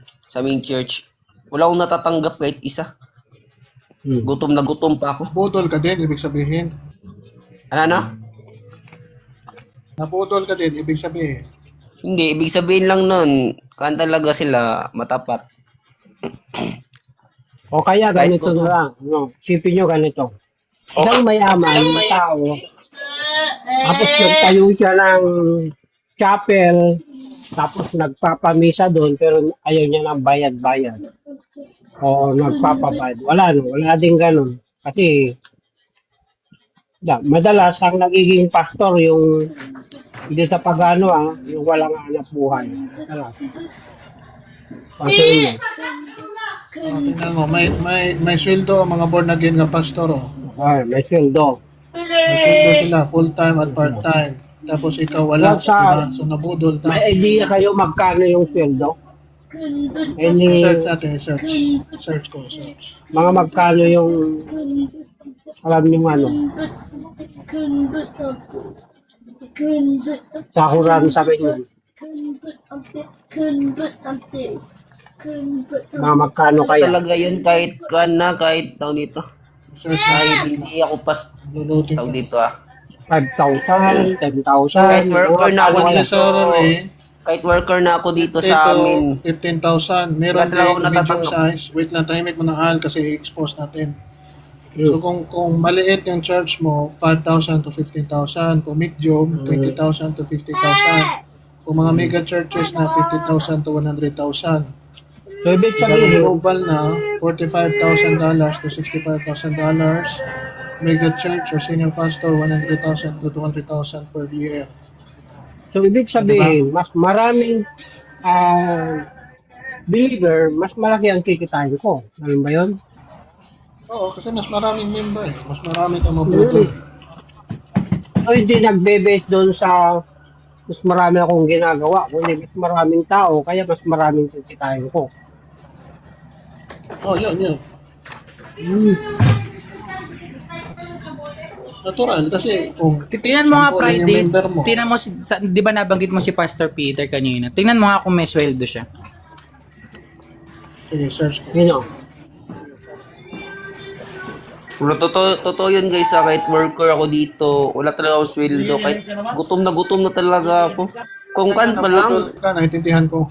church, wala akong natatanggap kahit isa. Gutom na gutom pa ako. Naputol ka din, ibig sabihin. Ano? Naputol ka din, ibig sabihin. Hindi, ibig sabihin lang nun, kan talaga sila matapat. O kaya ganito na lang. No, isipin nyo ganito. Isang mayaman na tao, tapos nagtayo siya ng chapel, tapos nagpapamisa doon, pero ayaw niya ng bayad-bayad. O nagpapabayad. Wala din ganun. Kasi, madalas ang nagiging pastor yung hindi sa pagano yung walang hanap buhay. Madalas. Kasi Tingnan mo, may sweldo ang mga born again nga pastor, oh. may sweldo. May sweldo sila, full-time at part-time. Tapos ikaw wala, diba? So nabudol ka. May idea kayo magkano yung sweldo? Search natin, search. Search ko, search. Mga magkano yung alam niyo sahuran sa inyo. Mga magkano kaya? Talaga yun kahit taon dito. Kahit hindi ako tawag dito 5,000, 10,000. Kahit worker na ako dito. Salary, Kahit worker na ako dito sa amin. 15,000. Meron Wala talaga ako din medium natatanggap. size. Wait lang, tahimik mo na Al kasi i-expose natin. So kung maliit yung charge mo, 5,000 to 15,000. Kung medium, 20,000 to 50,000. Kung mga mega churches na 50,000 to 100,000. So, ibig Kung sabihin, global na, $45,000 to $65,000. Mega church or senior pastor, 100,000 to 200,000 per year. so ibig sabihin, mas maraming believer, mas malaki ang kikitain ko. Ano ba yun? Oo, kasi mas maraming member eh. Mas marami kang mabudol. So, hindi nagbe-base doon sa mas marami akong ginagawa, kundi mas maraming tao, kaya mas maraming kikitain ko. Oh, yun. Natural kasi kung Tingnan mo nga 10 rin yung Friday, member mo. tingnan mo, di ba nabanggit mo si Pastor Peter kanina? Tingnan mo nga kung may sweldo siya. Sige, search ko. You know, Pero totoo yun guys, kahit worker ako dito, wala talaga akong sweldo. Kahit gutom na talaga ako. Kung kan pa lang, Nabudol ka, naintindihan ko.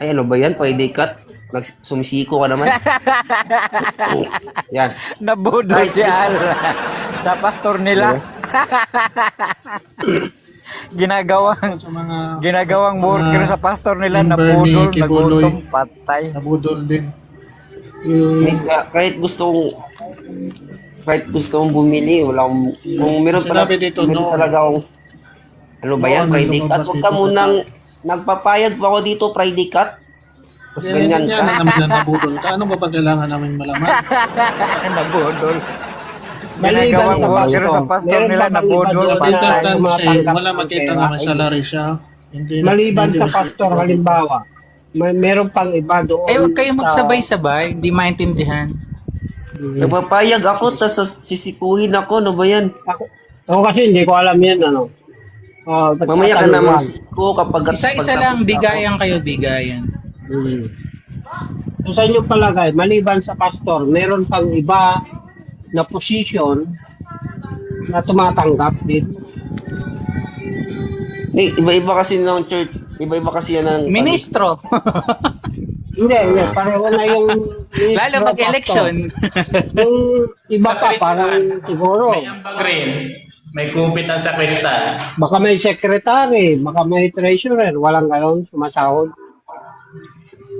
ay ano ba yan, Friday cut? Sumisiko ka naman. Yan. Nabudol Kahit si Al sa pastor nila. ginagawang Sa mga ginagawang worker sa pastor nila, member ni nabudol, Kibuloy. nagutom, patay. nabudol din. Kahit gusto kong bumili, wala akong, kung meron Sinabi dito, meron no. talaga akong, ano ba yan, No, Friday cut? lumabas Huwag dito ka sa munang, nagpapayag pa ako dito, Friday cut. Tapos Kaya ganyan yan ka. naman na nabudol ka. Ano ba ba kailangan namin malaman? Nabudol. maliban Ginagawang sa worker sa pastor, pastor meron nila, pa bang nabudol, iba doon Peter na Tan tumatanggap wala ng makita pera? nga may salary siya. Maliban hindi sa receive. pastor, halimbawa, meron pang iba doon. Eh, huwag kayong sa- magsabay-sabay, hindi maintindihan. Nagpapayag ako, tapos sisikuhin ako, ano ba yan? Ako kasi hindi ko alam yan, ano. Mamaya ka na magsiko kapag Isa-isa lang, bigayan kayo, bigayan. So sa inyong palagay, maliban sa pastor, meron pang iba na position na tumatanggap din. Iba-iba kasi ng church, iba-iba kasi yan ng... Ministro. Hindi, pareho na yung Lalo ministro, pag-election. pastor. Yung iba pa, parang siguro, Green, may kupitan sa kristal. baka may secretary, baka may treasurer, walang ganon, sumasahod.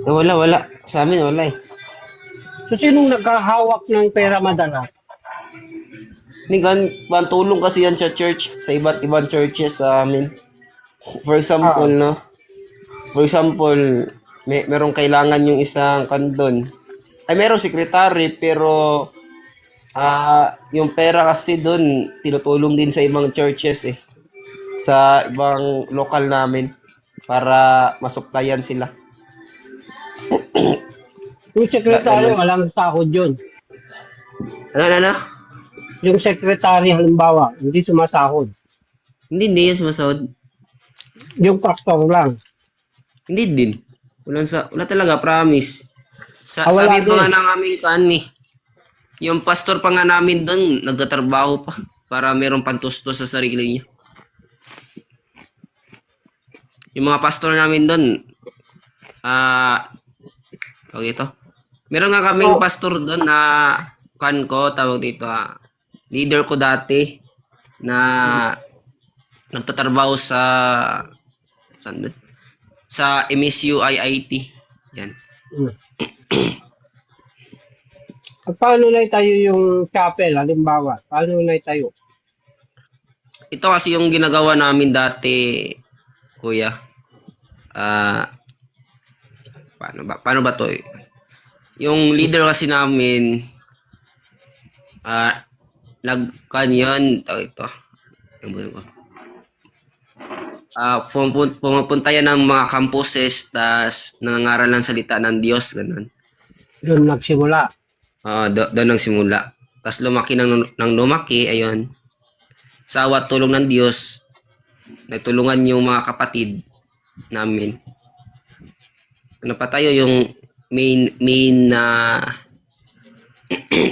Wala. Sa amin, wala eh. So sinong nagkahawak ng pera madalas? Pantulong kasi yan sa church, sa iba't ibang churches sa amin. For example, no? For example, merong kailangan yung isang kandon. Ay, merong secretary, pero yung pera kasi doon, tinutulong din sa ibang churches eh. Sa ibang lokal namin para masuplayan sila. Yung secretary, walang sahod yun. Ano? Yung secretary, halimbawa, hindi sumasahod. Hindi yan sumasahod. Yung pastor lang. Hindi din. Wala talaga, promise. Wala Sabi pa din. nga ng aming kani, yung pastor pa nga namin doon, nagtatrabaho pa para merong pantustos sa sarili niya. Yung mga pastor namin doon, tawag dito. Meron nga kaming pastor doon na tawag dito, leader ko dati na nagtatrabaho sa MSU IIT. Yan. At paano na tayo yung chapel, halimbawa? Paano na tayo? Ito kasi yung ginagawa namin dati, kuya. Paano ba to? Yung leader kasi namin, nagkanyan, ito. Pumupunta yan ng mga campuses, tas nangangaral ng salita ng Diyos, ganun. Doon nagsimula. Doon nagsimula. Tas lumaki ng lumaki, ayun. Sa awat tulong ng Diyos, nagtulungan yung mga kapatid namin. Ano pa tayo yung main na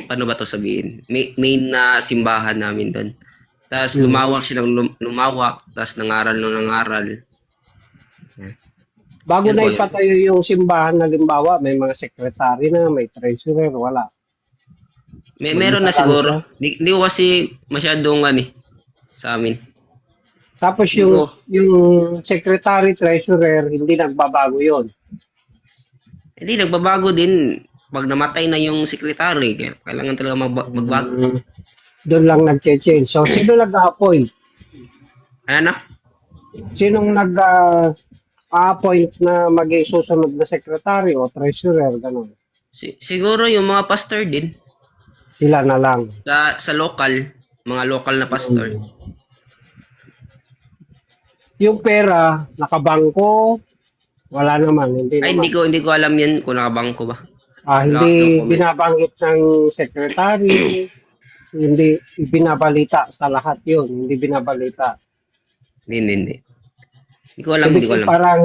paano ba to sabihin? Main na simbahan namin doon. Tapos lumawak silang lumawak, tapos nangaral. Bago Yan na po, yan. ipatayo yung simbahan, halimbawa, may mga secretary na, may treasurer, wala. Meron na siguro. Hindi ko kasi masyadong sa amin. Tapos yung secretary, treasurer, hindi nagbabago yon. Hindi, nagbabago din. Pag namatay na yung secretary, kailangan talaga magbago. Doon lang nag-change. So, sino nag-appoint? Ano? Sinong nag-appoint na mag-susunod na secretary o treasurer, gano'n? Siguro yung mga pastor din. Sila na lang. Sa local, mga local na pastor. Yung pera, nakabangko, wala naman. Hindi Ay, naman. hindi ko alam yan kung nakabangko ba. Hindi No comment. binabanggit ng secretary. Hindi binabalita sa lahat yun. Hindi binabalita. Hindi. Hindi ko alam, Ibig hindi ko sabihin alam. parang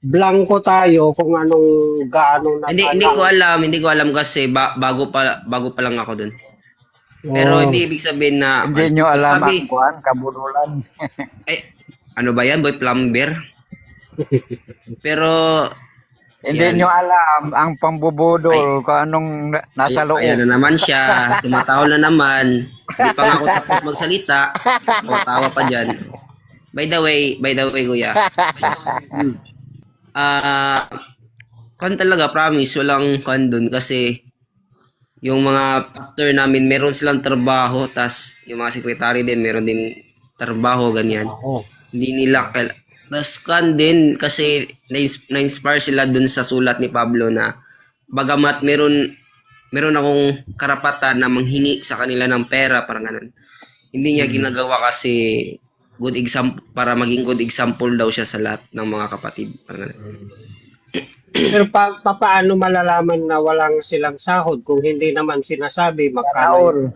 blanco tayo kung anong gaano na Hindi ko alam kasi bago pa lang ako dun. Pero hindi ibig sabihin na Hindi nyo alam sabi, ang kuhan, kabunulan. ano ba yan, boy plumber? Pero Hindi yan. nyo alam ang pambubudol kung anong nasa loob. Ayan na naman siya, tumatawa na naman. Hindi pa nga ako tapos magsalita. O tawa pa dyan. By the way, kuya. Kan talaga, promise, walang kan dun kasi yung mga pastor namin, meron silang trabaho, tas yung mga secretary din, meron din trabaho, ganyan. Hindi nila tas kan din kasi na-inspire sila dun sa sulat ni Pablo na bagamat meron akong karapatan na manghingi sa kanila ng pera, parang ganun. Hindi niya ginagawa kasi good example, para maging good example daw siya sa lahat ng mga kapatid, parang ganun. Pero paano malalaman na walang silang sahod kung hindi naman sinasabi magkano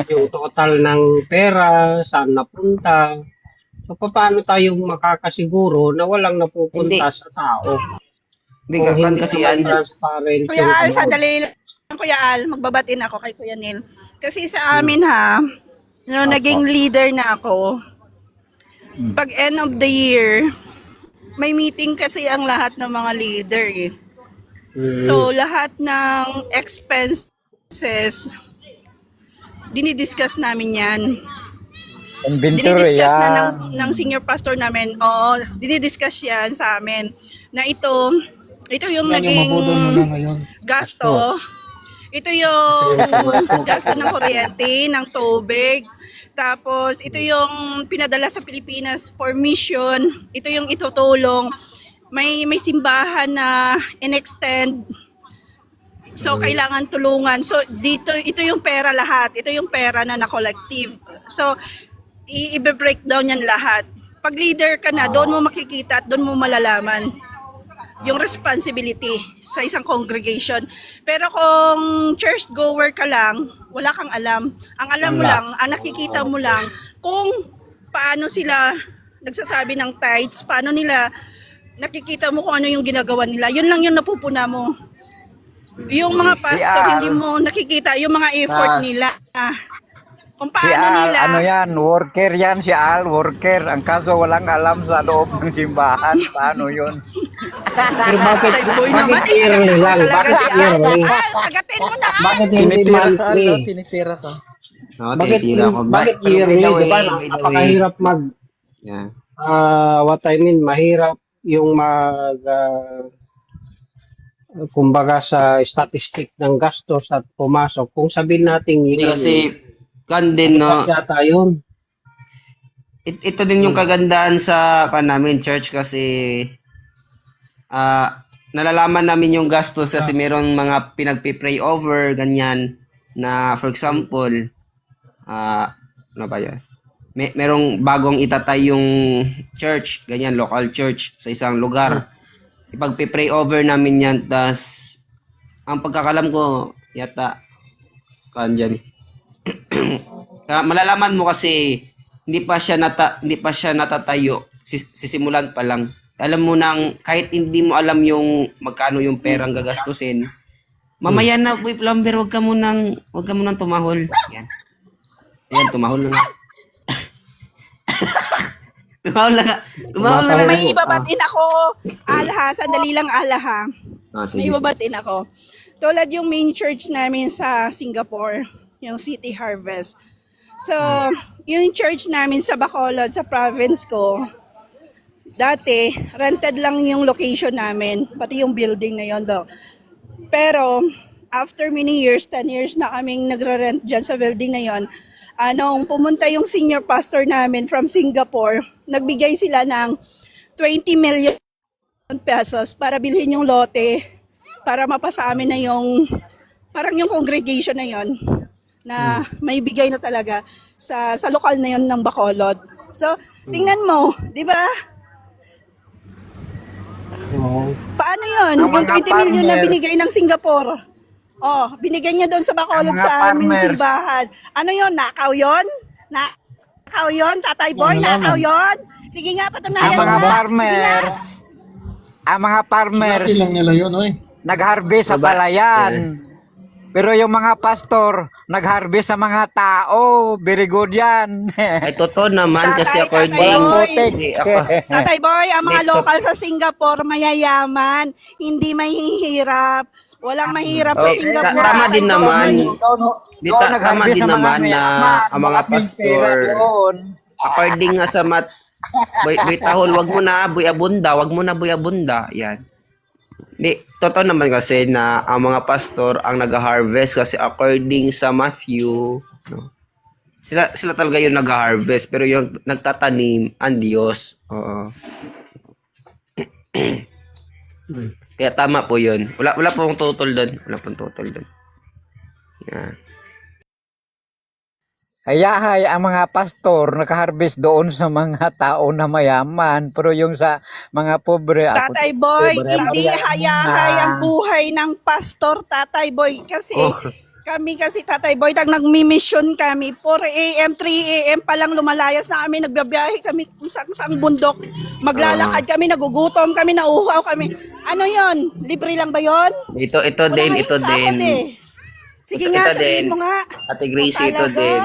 yung total ng pera, saan napunta? So paano tayo makakasiguro na walang napupunta Hindi. sa tao? Hindi Kung kan hindi kasi naman yan. transparent Kuya yung Al, ano. sandali lang. Kuya Al, magbabatin ako kay Kuya Neil. Kasi sa amin ha, no, naging leader na ako, pag end of the year, may meeting kasi ang lahat ng mga leader eh. So, lahat ng expenses, dinidiscuss namin yan. Inventory Dinidiscuss na yan. ng senior pastor namin. Oo, dinidiscuss yan sa amin. Na ito yung Yan naging yung mabudol mo na ngayon. gasto. Ito yung gasto ng kuryente, ng tubig. Tapos, ito yung pinadala sa Pilipinas for mission. Ito yung itutulong. May simbahan na in-extend. So, kailangan tulungan. So, ito yung pera lahat. Ito yung pera na na-collective. So, i-breakdown yan lahat. Pag leader ka na, doon mo makikita at doon mo malalaman yung responsibility sa isang congregation. Pero kung church goer ka lang, wala kang alam. Ang alam mo lang, ang nakikita mo lang, kung paano sila nagsasabi ng tithes, paano nila, nakikita mo kung ano yung ginagawa nila. Yun lang yung napupuna mo. Yung mga pastor, hindi mo nakikita yung mga effort nila. Kung Si paano Al, nila. ano yan, worker yan, si Al, worker. Ang kaso walang alam sa loob ng simbahan. Paano yun? Pero bakit naman, yearly lang? talaga Bakit si Al. yearly? Al, agatin mo na. Al. Bakit hindi monthly? Tinitira ka. Oo, Bakit tinitira ko. bakit Pero yearly? by the way, Diba? by the way. Napakahirap Yeah. what I mean, mahirap yung kumbaga sa statistic ng gastos at pumasok. Kung sabihin natin Hindi yun, kasi kan din, no? yata yun. Ito din yung kagandahan sa namin church kasi nalalaman namin yung gastos kasi meron mga pinagpi-pray over ganyan na for example ano ba yan? Merong bagong itatay yung church, ganyan, local church sa isang lugar. Ipagpi-pray over namin yan, tas ang pagkakalam ko yata kanyan malalaman mo kasi hindi pa siya natatayo, sisimulan pa lang. Alam mo nang kahit hindi mo alam yung magkano yung perang gagastusin. Mamaya na, boy plumber, wag ka munang tumahol. Yan. Ayan, tumahol na nga. Tumahol na nga. May ibabatin ako. Alha, sandali lang Alha. May ibabatin ako. Tulad yung main church namin sa Singapore, yung City Harvest. So, yung church namin sa Bacolod, sa province ko, dati, rented lang yung location namin, pati yung building na yun. Pero, after many years, 10 years na kaming nagre-rent dyan sa building na yun, nung pumunta yung senior pastor namin from Singapore, nagbigay sila ng 20 million pesos para bilhin yung lote, para mapasa amin na yung, parang yung congregation na yon na may bigay na talaga sa lokal na yon ng Bacolod. So, tingnan mo, di ba? Paano yon? Yung 20 million na binigay ng Singapore. Oh, binigyan niya doon sa Bacolod Ang mga sa aming farmers. simbahan. Ano yon? Nakaw yon? Nakaw yon? Tatay Boy, Nalaman. nakaw yon? Sige nga, Ang patunayan mo mga nga. Sige nga. farmer, ang mga farmers, Sinabi lang nila yun, oy. nag-harvest sa palayan. Pero yung mga pastor, nag-harvest sa mga tao. Very good yan. Ay, totoo naman kasi Tatay according... Boy. Hindi, ako, Tatay Boy, ang mga Dito. local sa Singapore, mayayaman. Hindi mahihirap. Walang mahirap sa Oh, Singapore. tama Tatay din Boy. naman. Di Doon tama nag-harvest din sa mga naman na mayaman. ang mga Bakit may pera pastor, doon? according nga sa boy tahol, wag mo na boy abunda, yan. Di, totoo naman kasi na ang mga pastor ang nag-harvest kasi according sa Matthew, no? Sila talaga yung nag-harvest pero yung nagtatanim ang Diyos. Oo. Kaya tama po 'yun. Wala pong tutol doon. Yan. Hayahay ang mga pastor nag-harvest doon sa mga tao na mayaman. Pero yung sa mga pobre, ako, Tatay Boy, pobre, hindi mayaman hayahay na. ang buhay ng pastor, Tatay Boy. Kasi Oh. kami kasi, Tatay Boy, nagmi-mission kami. 4 a.m., 3 a.m. pa lang lumalayas na kami. Nagbabiyahe kami kung saan bundok. Maglalakad kami, nagugutom kami, nauuhaw kami. Ano yon? Libre lang ba yon? Ito Wala din, nga ito yung sahod din. eh. Sige Ito- nga, ito sabihin din. mo nga. Ate Gracie, ito Talaga. din.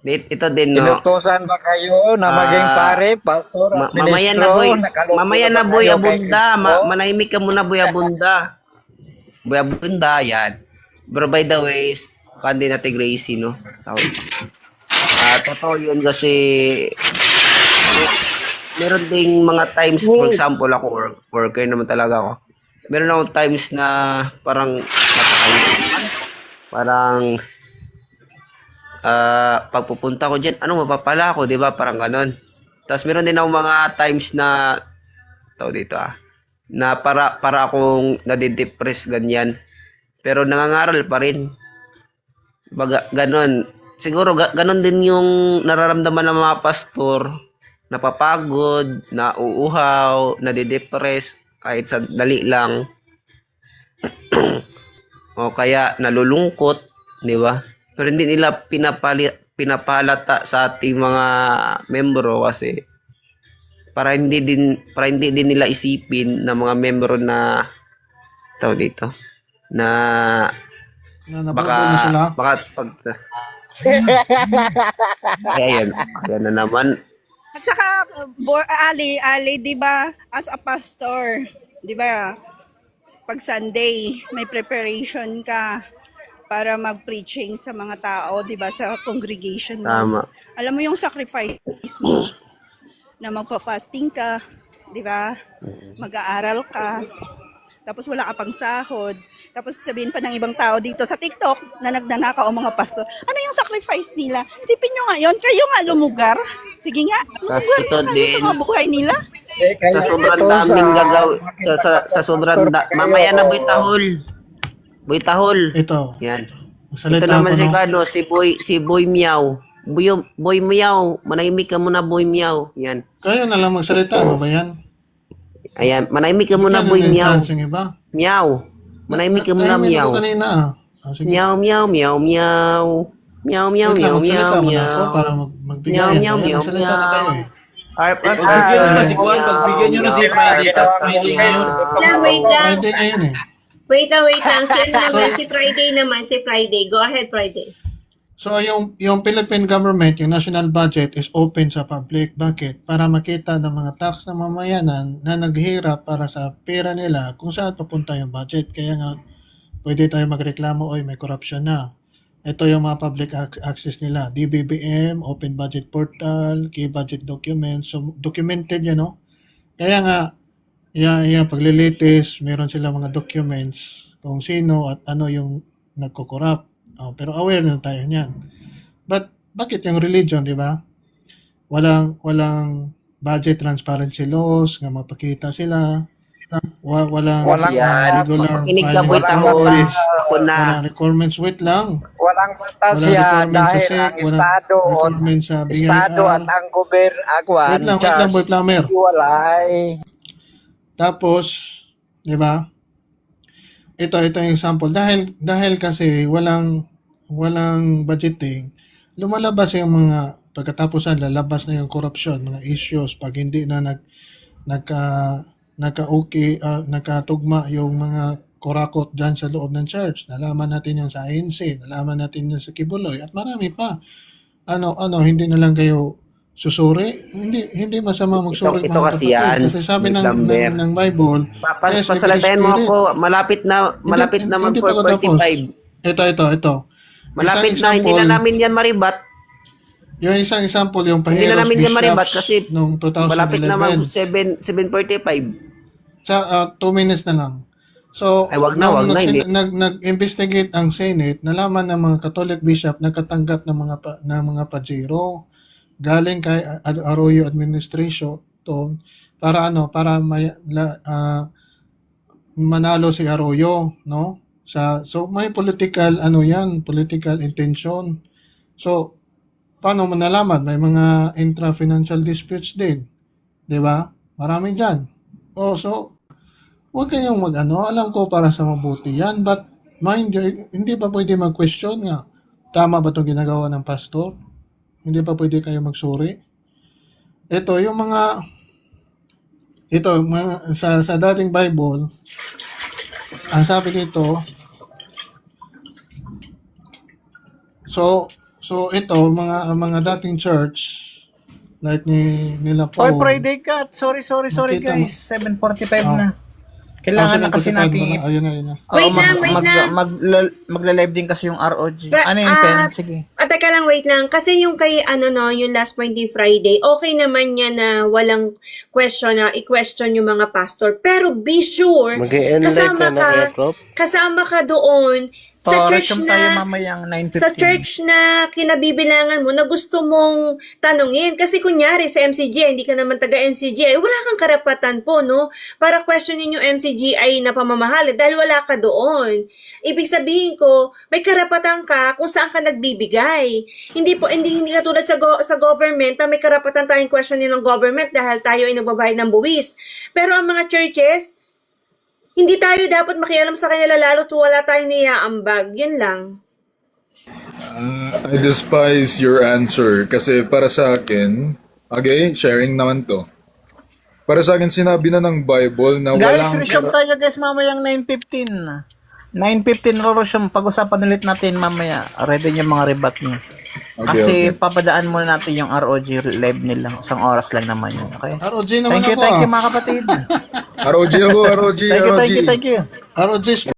Ito din, no. Inutosan ba kayo na maging pare, pastor, at Mamaya na ministro? boy. Nakaloko Mamaya ba na boy kayo kay abunda. Kristo? Manahimik ka muna boy abunda. Boy abunda, yan. Pero by the way, kandi na Ate Gracie, no. Tawag. Totoo yun kasi meron ding mga times, for example, ako worker naman talaga ako. Meron akong times na parang napakalimutan. Parang pagpupunta ko dyan, ano mapapala ako, di ba? Parang ganon. Tapos meron din ako mga times na dito na para akong nadidepress ganyan. Pero nangangaral pa rin. Baga, ganon. Siguro ganon din yung nararamdaman ng mga pastor, napapagod, nauuhaw, nadidepress kahit sa dali lang. O kaya nalulungkot, di ba? Pero hindi nila pinapalata sa ating mga membro kasi para hindi din nila isipin ng mga membro na dito na Na nabudol na sila. baka pag ayun yan na naman. At saka, Ali, di ba, as a pastor, di ba, pag Sunday, may preparation ka para mag-preaching sa mga tao, di ba, sa congregation mo. Tama. Alam mo yung sacrifice mo, na magpa-fasting ka, di ba, mag-aaral ka, tapos wala ka pang sahod, tapos sabihin pa ng ibang tao dito sa TikTok na nagnanakaw ang mga pastor. Ano yung sacrifice nila? Isipin nyo ngayon, kayo nga lumugar. Sige nga, Tas lumugar ito nga kayo din. sa mga buhay nila. Sa sobrang daming gagawin sa sobrang mamaya na Boy Tahol. Ito. Yan. Magsalita Ito naman ako, si no? Kano, si Boy Meow. Boy Meow, manahimik ka muna Boy Meow. Yan. Kayo na lang magsalita, ano ba yan? Ayan, manahimik ka muna Bigyan Boy nyo ng Meow. chance yung iba. Meow. Manahimik ka muna Tahimik Meow. ako kanina, ah. Sige. Meow, meow, meow, meow. Meow, meow, Wait lang, meow, magsalita meow, muna ako meow. para magbigayan. Meow, meow, Kaya meow, magsalita na kayo eh. Arf, arf, Pagbigyan nyo na si arf, Juan, meow, pagbigyan nyo na si meow, Friday Cat. meow, Friday meow. ngayon. Wait lang. Friday ngayon eh. Wait lang. Si ano naman, si Friday naman, si Friday. Go ahead, Friday. So yung Philippine government, yung national budget is open sa public. Bakit? Para makita ng mga tax na mamayanan na naghirap para sa pera nila kung saan papunta yung budget. Kaya nga, pwede tayo magreklamo, oy may corruption na. Ito yung mga public access nila. DBBM, Open Budget Portal, Key Budget Documents. So, documented yan, no? Kaya nga, yan, paglilitis, meron sila mga documents kung sino at ano yung nagko-corrupt. Oh, pero aware na tayo niyan. But bakit yung religion, di ba? Walang budget transparency laws nga mapakita sila. Walang Yan. regular Makinig ka filing Boy Tahol. records. Ako na. Walang requirements, wait lang. Walang Walang batasya requirements sa dahil SEC, ang walang Estado, requirements sa Estado at BIR. ang gobyerno, Wait lang, Boy Plummer. Walay. Tapos, di ba? ito yung example. Dahil kasi walang budgeting, lumalabas yung mga, pagkatapos lalabas na yung corruption, mga issues, pag hindi na nakatugma yung mga kurakot dyan sa loob ng church. Nalaman natin yung sa ANC, nalaman natin yung sa Kibuloy, at marami pa. Hindi na lang kayo susuri? Hindi masama magsuri, Ito mga kasi kapatid. yan, Kasi sabi Miss ng Lambert. Bible, yes, may Pasalantayan mo Spirit. ako, malapit na mag Hindi pa ako tapos. 445. Ito. Malapit Isang na, hindi na example, namin yan maribat. yung isang example, yung Hindi na Paheros namin yan maribat Bishops kasi noong malapit na mag 2011. 745. Sa 2 minutes na lang. So, Ay, wag na, hindi. nag-investigate ang Senate, nalaman ng mga Catholic bishop nagkatanggap ng mga pajero galing kay Arroyo administration para manalo si Arroyo, no? So may political political intention. So paano mo nalaman? May mga intra-financial disputes din. 'Di ba? Marami diyan. So huwag kayong alam ko para sa mabuti yan, but mind you, hindi pa pwede mag-question nga, tama ba itong ginagawa ng pastor? Hindi pa pwede kayo magsuri? Ito, sa dating Bible, ang sabi dito, so ito, mga dating church, like nila Oy, Paul. Friday Cut. Sorry Nakita mo. guys. 7:45 na. Kailangan na kasi natin Ayun na. Wait lang. magla-live din kasi yung ROG. Bra- Ano yun, Pen? Sige. Teka lang, wait lang. Kasi yung kay, yung last point ni Friday, okay naman niya na walang question na i-question yung mga pastor. Pero be sure, kasama ka doon sa church tayo na, mamayang 9:15. sa church na kinabibilangan mo na gusto mong tanungin. Kasi kunyari sa MCGI, hindi ka naman taga MCGI, wala kang karapatan po, no? Para questionin yung MCGI na pamamahali dahil wala ka doon. Ibig sabihin ko, may karapatan ka kung saan ka nagbibigay. Hindi katulad sa government na may karapatan tayong questionin ng government dahil tayo ay nagbabayad ng buwis. Pero ang mga churches, hindi tayo dapat makialam sa kanila lalo't wala tayong niyaambag. Yun lang. I despise your answer kasi para sa akin, okay, sharing naman to. Para sa akin, sinabi na ng Bible na Guys, walang... resume tayo guys mamayang 9:15. 9:15 resume. Pag-usapan ulit natin mamaya. Ready yung mga rebat niyo. Kasi papadaan muna natin yung ROG live nila. Isang oras lang naman yun. Okay? ROG naman Thank you mga kapatid. ROG ako, ROG. Thank you. ROG